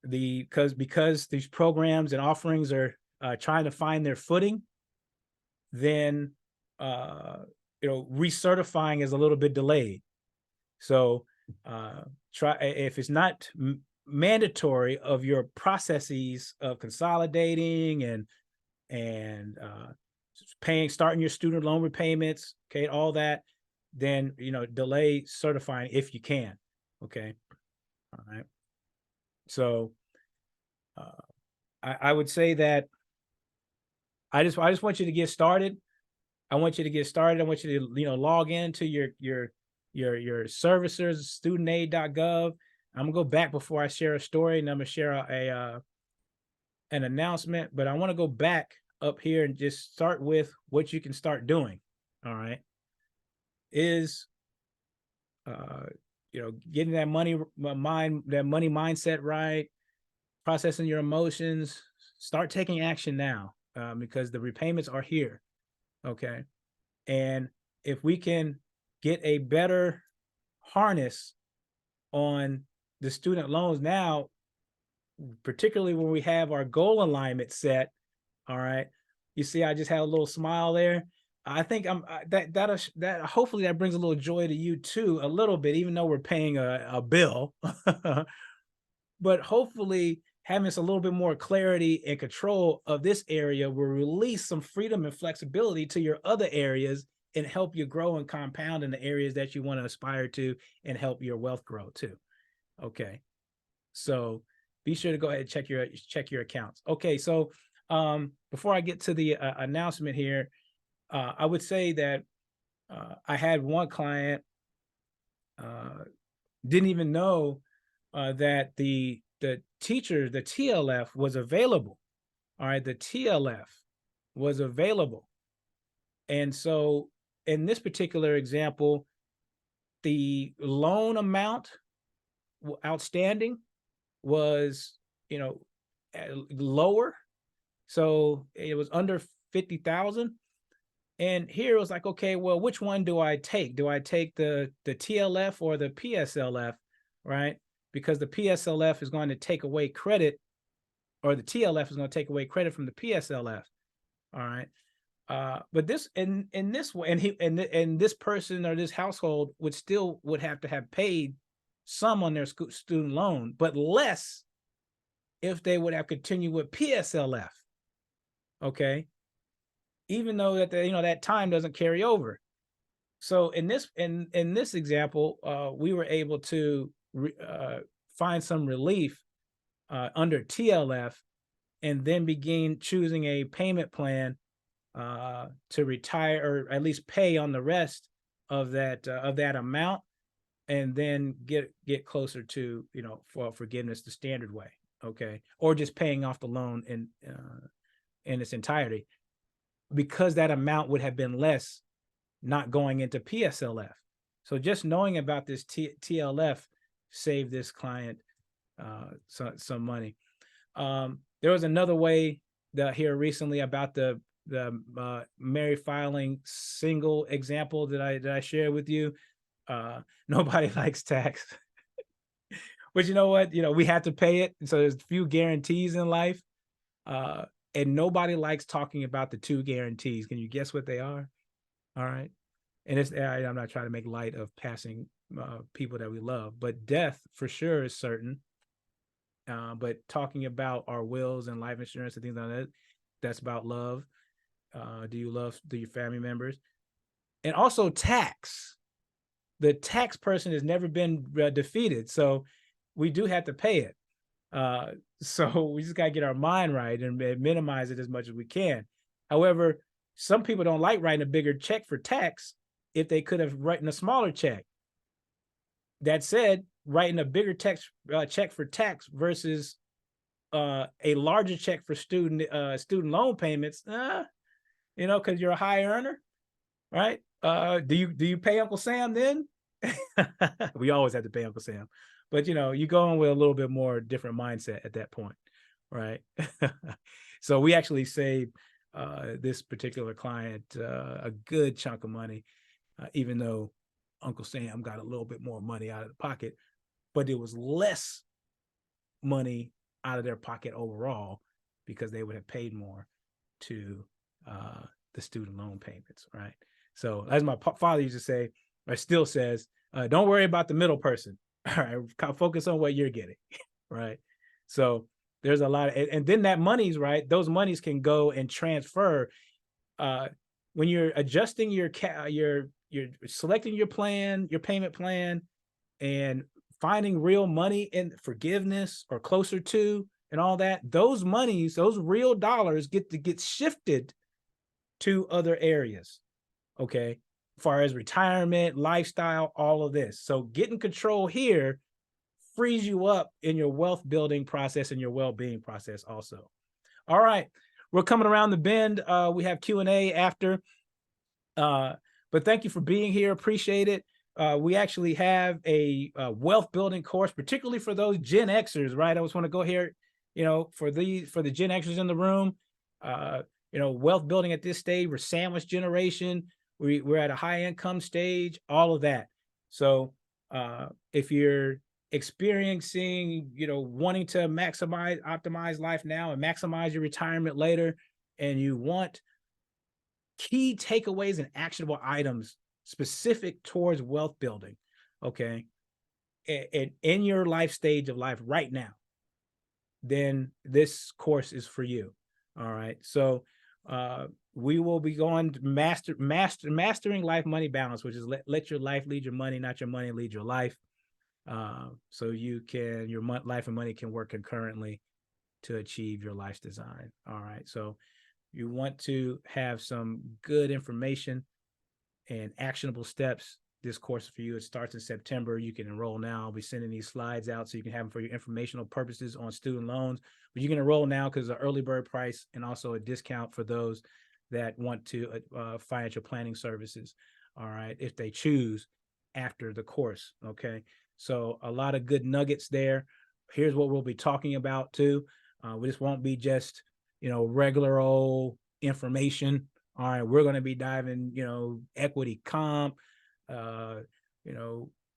because these programs and offerings are trying to find their footing, then recertifying is a little bit delayed. So try, if it's not mandatory of your processes of consolidating and starting your student loan repayments, okay, all that, then delay certifying if you can. Okay. All right. So I would say that I just want you to get started. I want you to log into your servicers, studentaid.gov. I'm gonna go back before I share a story, and I'm gonna share an announcement, but I want to go back up here and just start with what you can start doing. All right. Is getting that money mindset right, processing your emotions. Start taking action now, because the repayments are here. Okay. And if we can get a better harness on the student loans now, particularly when we have our goal alignment set. All right. You see, I just had a little smile there. I think that hopefully that brings a little joy to you too, a little bit, even though we're paying a bill, but hopefully having a little bit more clarity and control of this area will release some freedom and flexibility to your other areas and help you grow and compound in the areas that you want to aspire to and help your wealth grow too. Okay. So be sure to go ahead and check your accounts. Okay. So before I get to the announcement here, I would say that I had one client didn't even know that the teacher, the TLF was available. All right, the TLF was available. And so in this particular example, the loan amount outstanding was, lower. So it was under 50,000. And here it was like, okay, well, which one do I take? Do I take the TLF or the PSLF, right? Because the PSLF is going to take away credit, or the TLF is going to take away credit from the PSLF. All right. But this in this way, and this person or this household would have to have paid some on their student loan, but less if they would have continued with PSLF. Okay. Even though that that time doesn't carry over. So in this example, we were able to find some relief under TLF, and then begin choosing a payment plan to retire, or at least pay on the rest of that amount, and then get closer to for forgiveness the standard way. Okay, or just paying off the loan in its entirety, because that amount would have been less not going into PSLF. So just knowing about this TLF saved this client some money. There was another way here recently about the married filing single example that I shared with you. Nobody likes tax. But you know what? We have to pay it. So there's a few guarantees in life. And nobody likes talking about the two guarantees. Can you guess what they are? All right. And I'm not trying to make light of passing people that we love, but death for sure is certain. But talking about our wills and life insurance and things like that, that's about love. Do you love your family members? And also tax. The tax person has never been defeated. So we do have to pay it. So we just got to get our mind right and minimize it as much as we can. However, some people don't like writing a bigger check for tax if they could have written a smaller check. That said, writing a bigger check for tax versus a larger check for student loan payments, because you're a high earner, right? Do you pay Uncle Sam then? We always have to pay Uncle Sam. But, you go in with a little bit more different mindset at that point, right? So we actually saved this particular client a good chunk of money, even though Uncle Sam got a little bit more money out of the pocket, but it was less money out of their pocket overall because they would have paid more to the student loan payments, right? So as my father used to say, or still says, don't worry about the middle person. All right, focus on what you're getting, right? So there's a lot of, and then that money's right. Those monies can go and transfer when you're adjusting you're selecting your plan, your payment plan, and finding real money in forgiveness or closer to, and all that. Those monies, those real dollars, get shifted to other areas. Okay. As far as retirement, lifestyle, all of this. So getting control here frees you up in your wealth building process and your well-being process also. All right. We're coming around the bend. We have Q&A after. But thank you for being here. Appreciate it. We actually have a wealth building course, particularly for those Gen Xers, right? I just want to go here, for the Gen Xers in the room, wealth building at this stage. We're sandwich generation. We're at a high income stage, all of that. So if you're experiencing, wanting to optimize life now and maximize your retirement later, and you want key takeaways and actionable items specific towards wealth building, okay, and in your life stage of life right now, then this course is for you. All right. So We will be going to mastering life money balance, which is let your life lead your money, not your money lead your life. So your life and money can work concurrently to achieve your life's design. All right. So you want to have some good information and actionable steps. This course for you, it starts in September. You can enroll now. I'll be sending these slides out so you can have them for your informational purposes on student loans. But you can enroll now because of the early bird price and also a discount for those that want to financial planning services. All right, if they choose after the course. Okay, so a lot of good nuggets there. Here's what we'll be talking about too. This won't be just regular old information. All right, we're going to be diving, equity comp,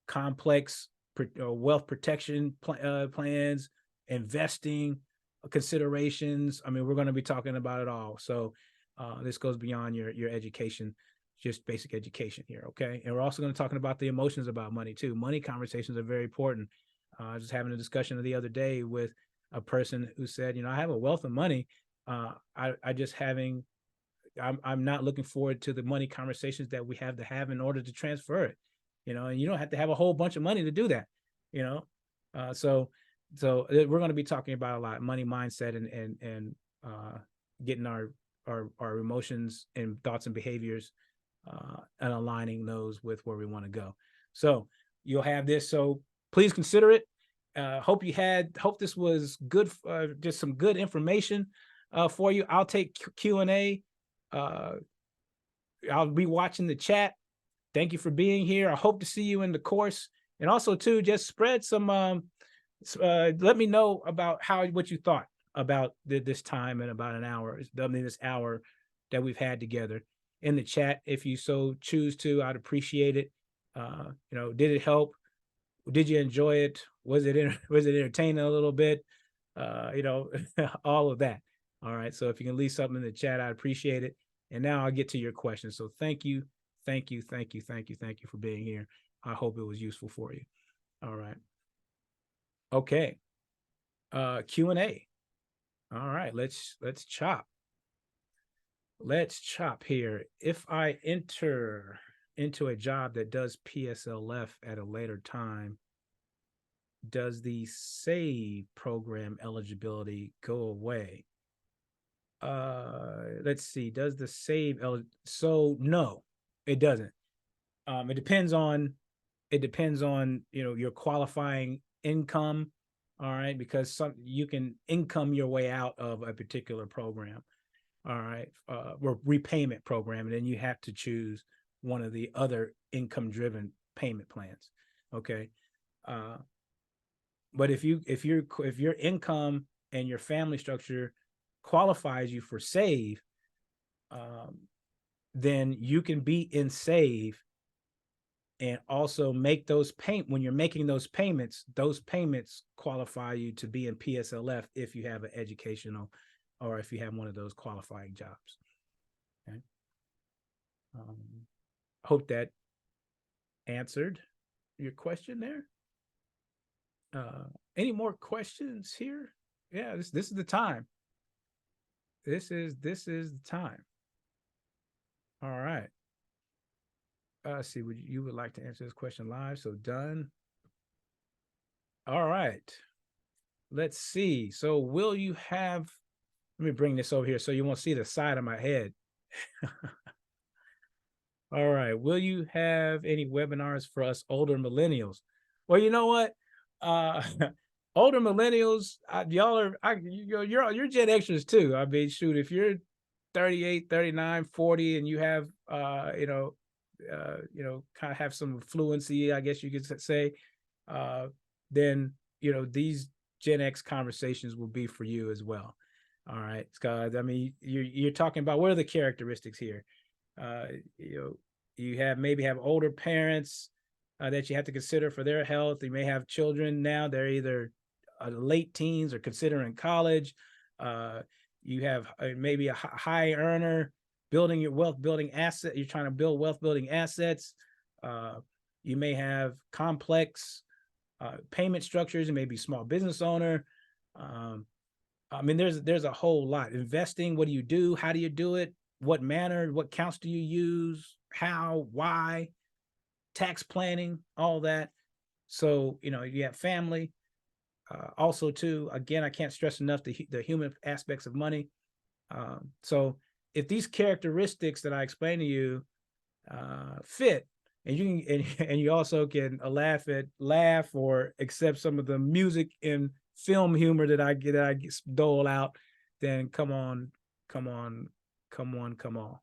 complex wealth protection plans, investing considerations. I mean, we're going to be talking about it all. So this goes beyond your education, just basic education here. Okay. And we're also going to be talking about the emotions about money too. Money conversations are very important. I was just having a discussion the other day with a person who said, I have a wealth of money. I'm not looking forward to the money conversations that we have to have in order to transfer it, and you don't have to have a whole bunch of money to do that, so we're going to be talking about a lot money mindset and getting our emotions and thoughts and behaviors and aligning those with where we want to go. So you'll have this. So please consider it. Hope this was good. Just some good information for you. I'll take Q&A. I'll be watching the chat. Thank you for being here. I hope to see you in the course. And also too, just spread some, let me know about what you thought about this time in about an hour, this hour that we've had together in the chat. If you so choose to, I'd appreciate it. Did it help? Did you enjoy it? Was it entertaining a little bit? All of that. All right. So if you can leave something in the chat, I'd appreciate it. And now I'll get to your questions. So thank you for being here. I hope it was useful for you. All right. Okay. Q&A. All right. Let's chop. Let's chop here. If I enter into a job that does PSLF at a later time, does the SAVE program eligibility go away? Let's see. Does the SAVE so no, it doesn't. It depends on your qualifying income. All right, because you can income your way out of a particular program. All right, or repayment program, and then you have to choose one of the other income-driven payment plans. Okay, but if your income and your family structure qualifies you for SAVE, then you can be in SAVE and also make those when you're making those payments qualify you to be in PSLF if you have an educational or if you have one of those qualifying jobs. Okay. Hope that answered your question there. Any more questions here? Yeah, this is the time. This is the time. All right. Let's see, you would like to answer this question live? So done. All right. Let's see. So will you have, let me bring this over here so you won't see the side of my head. All right. Will you have any webinars for us older millennials? Well, you know what? Older millennials, you're Gen Xers too. I mean, shoot, if you're 38, 39, 40, and you have, kind of have some fluency, I guess you could say, then, these Gen X conversations will be for you as well. All right. Because, I mean, you're talking about what are the characteristics here? You maybe have older parents that you have to consider for their health. You may have children now. They're either late teens or considering college. You have maybe a high earner building your wealth building asset. You're trying to build wealth building assets. You may have complex payment structures. You may be a small business owner. I mean, there's a whole lot. Investing, what do you do? How do you do it? What manner, what counts do you use? How, why, tax planning, all that. So, you have family. Also, too, again, I can't stress enough the human aspects of money. So if these characteristics that I explained to you fit, and you can and you also can laugh or accept some of the music and film humor that I dole out, then come on, come on, come on, come on.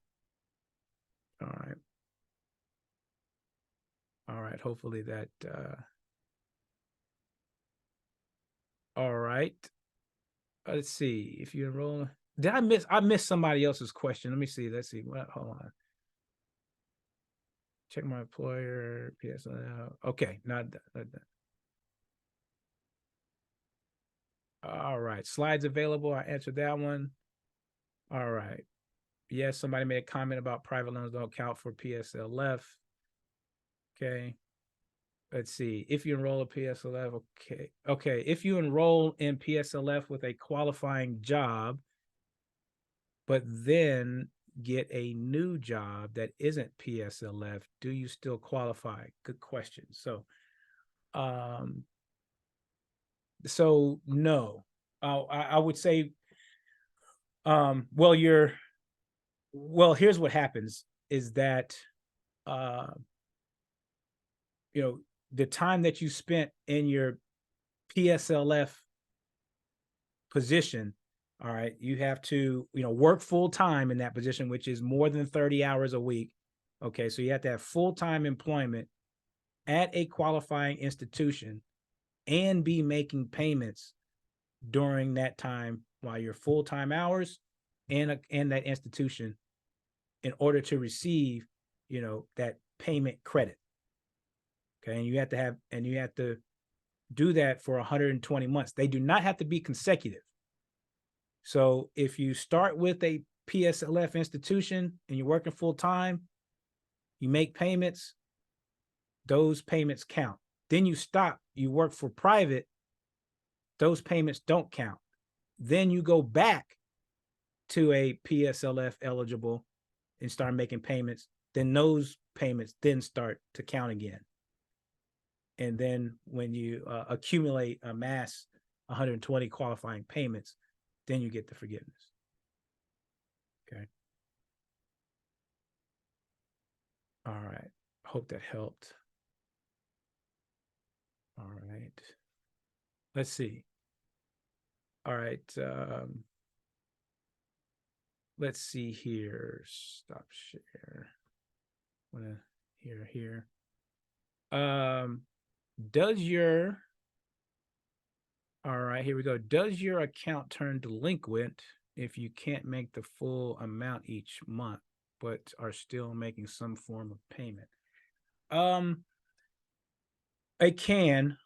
All right. All right. Hopefully that all right. Let's see if you enroll. Did I missed somebody else's question? Let me see. Let's see. What, hold on. Check my employer. PSL. Okay, not that. All right. Slides available. I answered that one. All right. Yes, somebody made a comment about private loans don't count for PSLF. Okay. Let's see. If you enroll in PSLF, okay. Okay. If you enroll in PSLF with a qualifying job, but then get a new job that isn't PSLF, do you still qualify? Good question. So no. I would say well, here's what happens is that the time that you spent in your PSLF position, all right, you have to work full time in that position, which is more than 30 hours a week. Okay, so you have to have full-time employment at a qualifying institution and be making payments during that time while you're full-time hours and that institution in order to receive that payment credit. Okay, and you have to do that for 120 months. They do not have to be consecutive. So if you start with a PSLF institution and you're working full-time, you make payments, those payments count. Then you stop, you work for private, those payments don't count. Then you go back to a PSLF eligible and start making payments. Then those payments then start to count again. And then when you amass 120 qualifying payments, then you get the forgiveness. Okay. All right. Hope that helped. All right. Let's see. All right. Let's see here. Stop share. Here. All right, here we go. Does your account turn delinquent if you can't make the full amount each month, but are still making some form of payment? It can.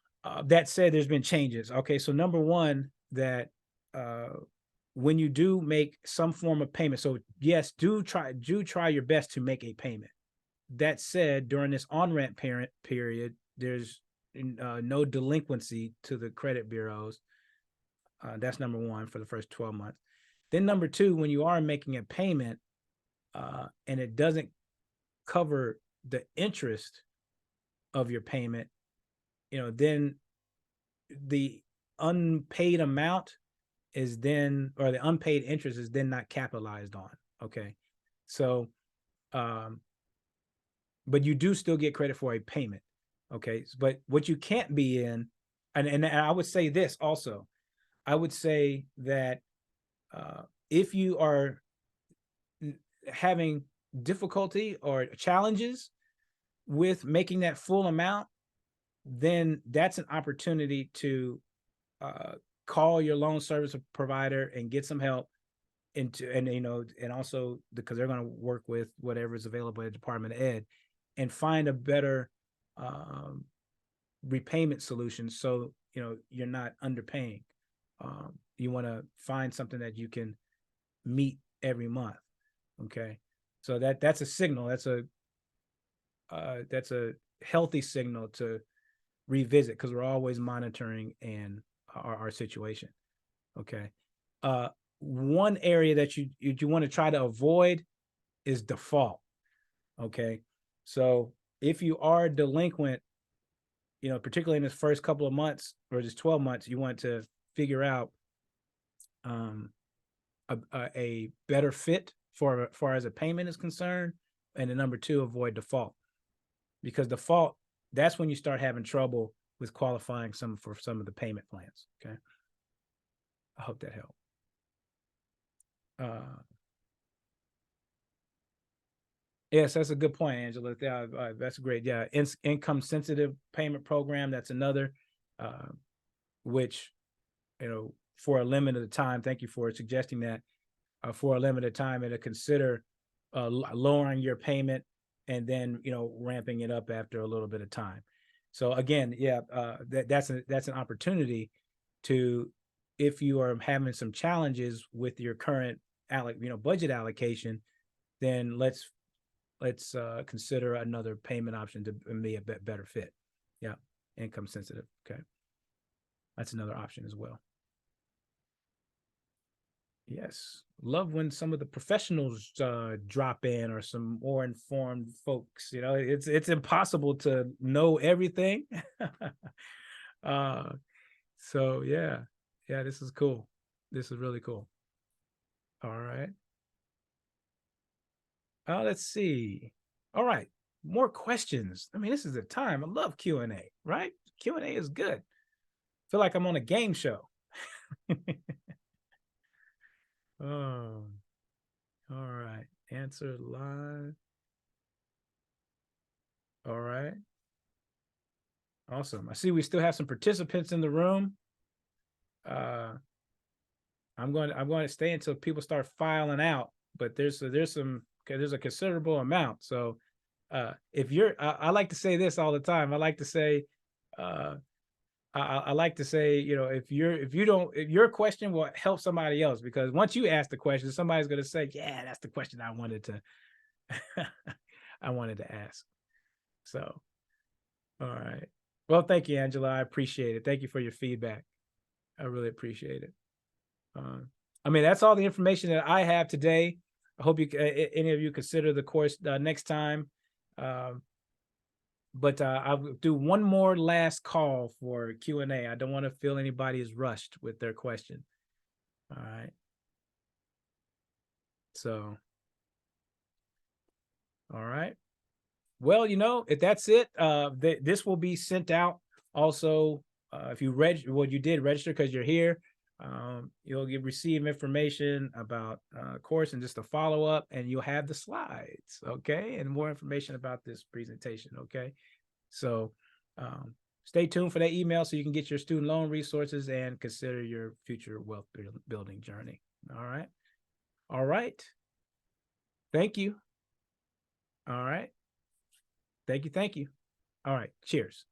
That said, there's been changes. Okay, so number one, that when you do make some form of payment, so yes, do try your best to make a payment. That said, during this on-ramp period, there's no delinquency to the credit bureaus. That's number one for the first 12 months. Then number two, when you are making a payment and it doesn't cover the interest of your payment, then the unpaid amount is then, or the unpaid interest is then not capitalized on. Okay. So, but you do still get credit for a payment. Okay. But what you can't be in, and I would say this also, I would say that if you are having difficulty or challenges with making that full amount, then that's an opportunity to call your loan service provider and get some help and also because they're going to work with whatever is available at Department of Ed and find a better repayment solution. So, you're not underpaying. You want to find something that you can meet every month. Okay. So that's a signal. That's a healthy signal to revisit because we're always monitoring our situation. Okay. one area that you want to try to avoid is default. Okay. So if you are delinquent, particularly in this first couple of months or just 12 months, you want to figure out a better fit for far as a payment is concerned. And then number two, avoid default, because default, that's when you start having trouble with qualifying for some of the payment plans. Okay. I hope that helped. Yes, that's a good point, Angela. Yeah, that's great. Yeah, income sensitive payment program. That's another, which, for a limited time. Thank you for suggesting that. For a limited time, it'll consider lowering your payment and then ramping it up after a little bit of time. So again, yeah, that's an opportunity to, if you are having some challenges with your current budget allocation, then let's consider another payment option to be a better fit. Yeah, income sensitive. Okay, that's another option as well. Yes, love when some of the professionals drop in, or some more informed folks. It's impossible to know everything. So yeah, this is cool. This is really cool. All right. Let's see. All right, more questions. I mean, this is the time. I love Q&A, right? Q&A is good. I feel like I'm on a game show. Oh, all right. Answer live. All right. Awesome. I see we still have some participants in the room. I'm going to stay until people start filing out, but there's a considerable amount. So if you're, I like to say this all the time. I like to say, I like to say, if your question will help somebody else, because once you ask the question, somebody's going to say, yeah, that's the question I wanted to, I wanted to ask. So, all right. Well, thank you, Angela. I appreciate it. Thank you for your feedback. I really appreciate it. I mean, that's all the information that I have today. I hope any of you consider the course next time. But I'll do one more last call for Q&A. I don't want to feel anybody is rushed with their question. All right. So, all right. Well, if that's it, this will be sent out also. If you you did register because you're here, you'll receive information about course and just a follow-up, and you'll have the slides, okay, and more information about this presentation, okay. So stay tuned for that email so you can get your student loan resources and consider your future wealth building journey. All right, thank you. All right, thank you. All right, cheers.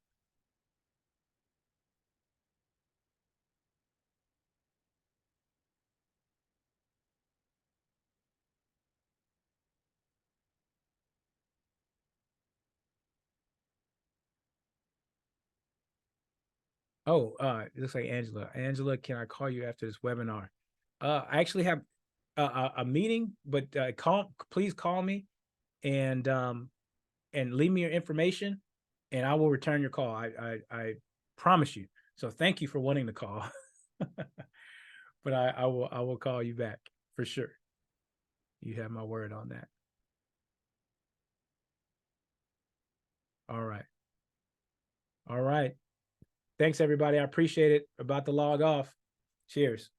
Oh, it looks like Angela. Angela, can I call you after this webinar? I actually have a meeting, but please call me and leave me your information, and I will return your call. I promise you. So thank you for wanting to call. But I will call you back for sure. You have my word on that. All right. All right. Thanks, everybody. I appreciate it. About to log off. Cheers.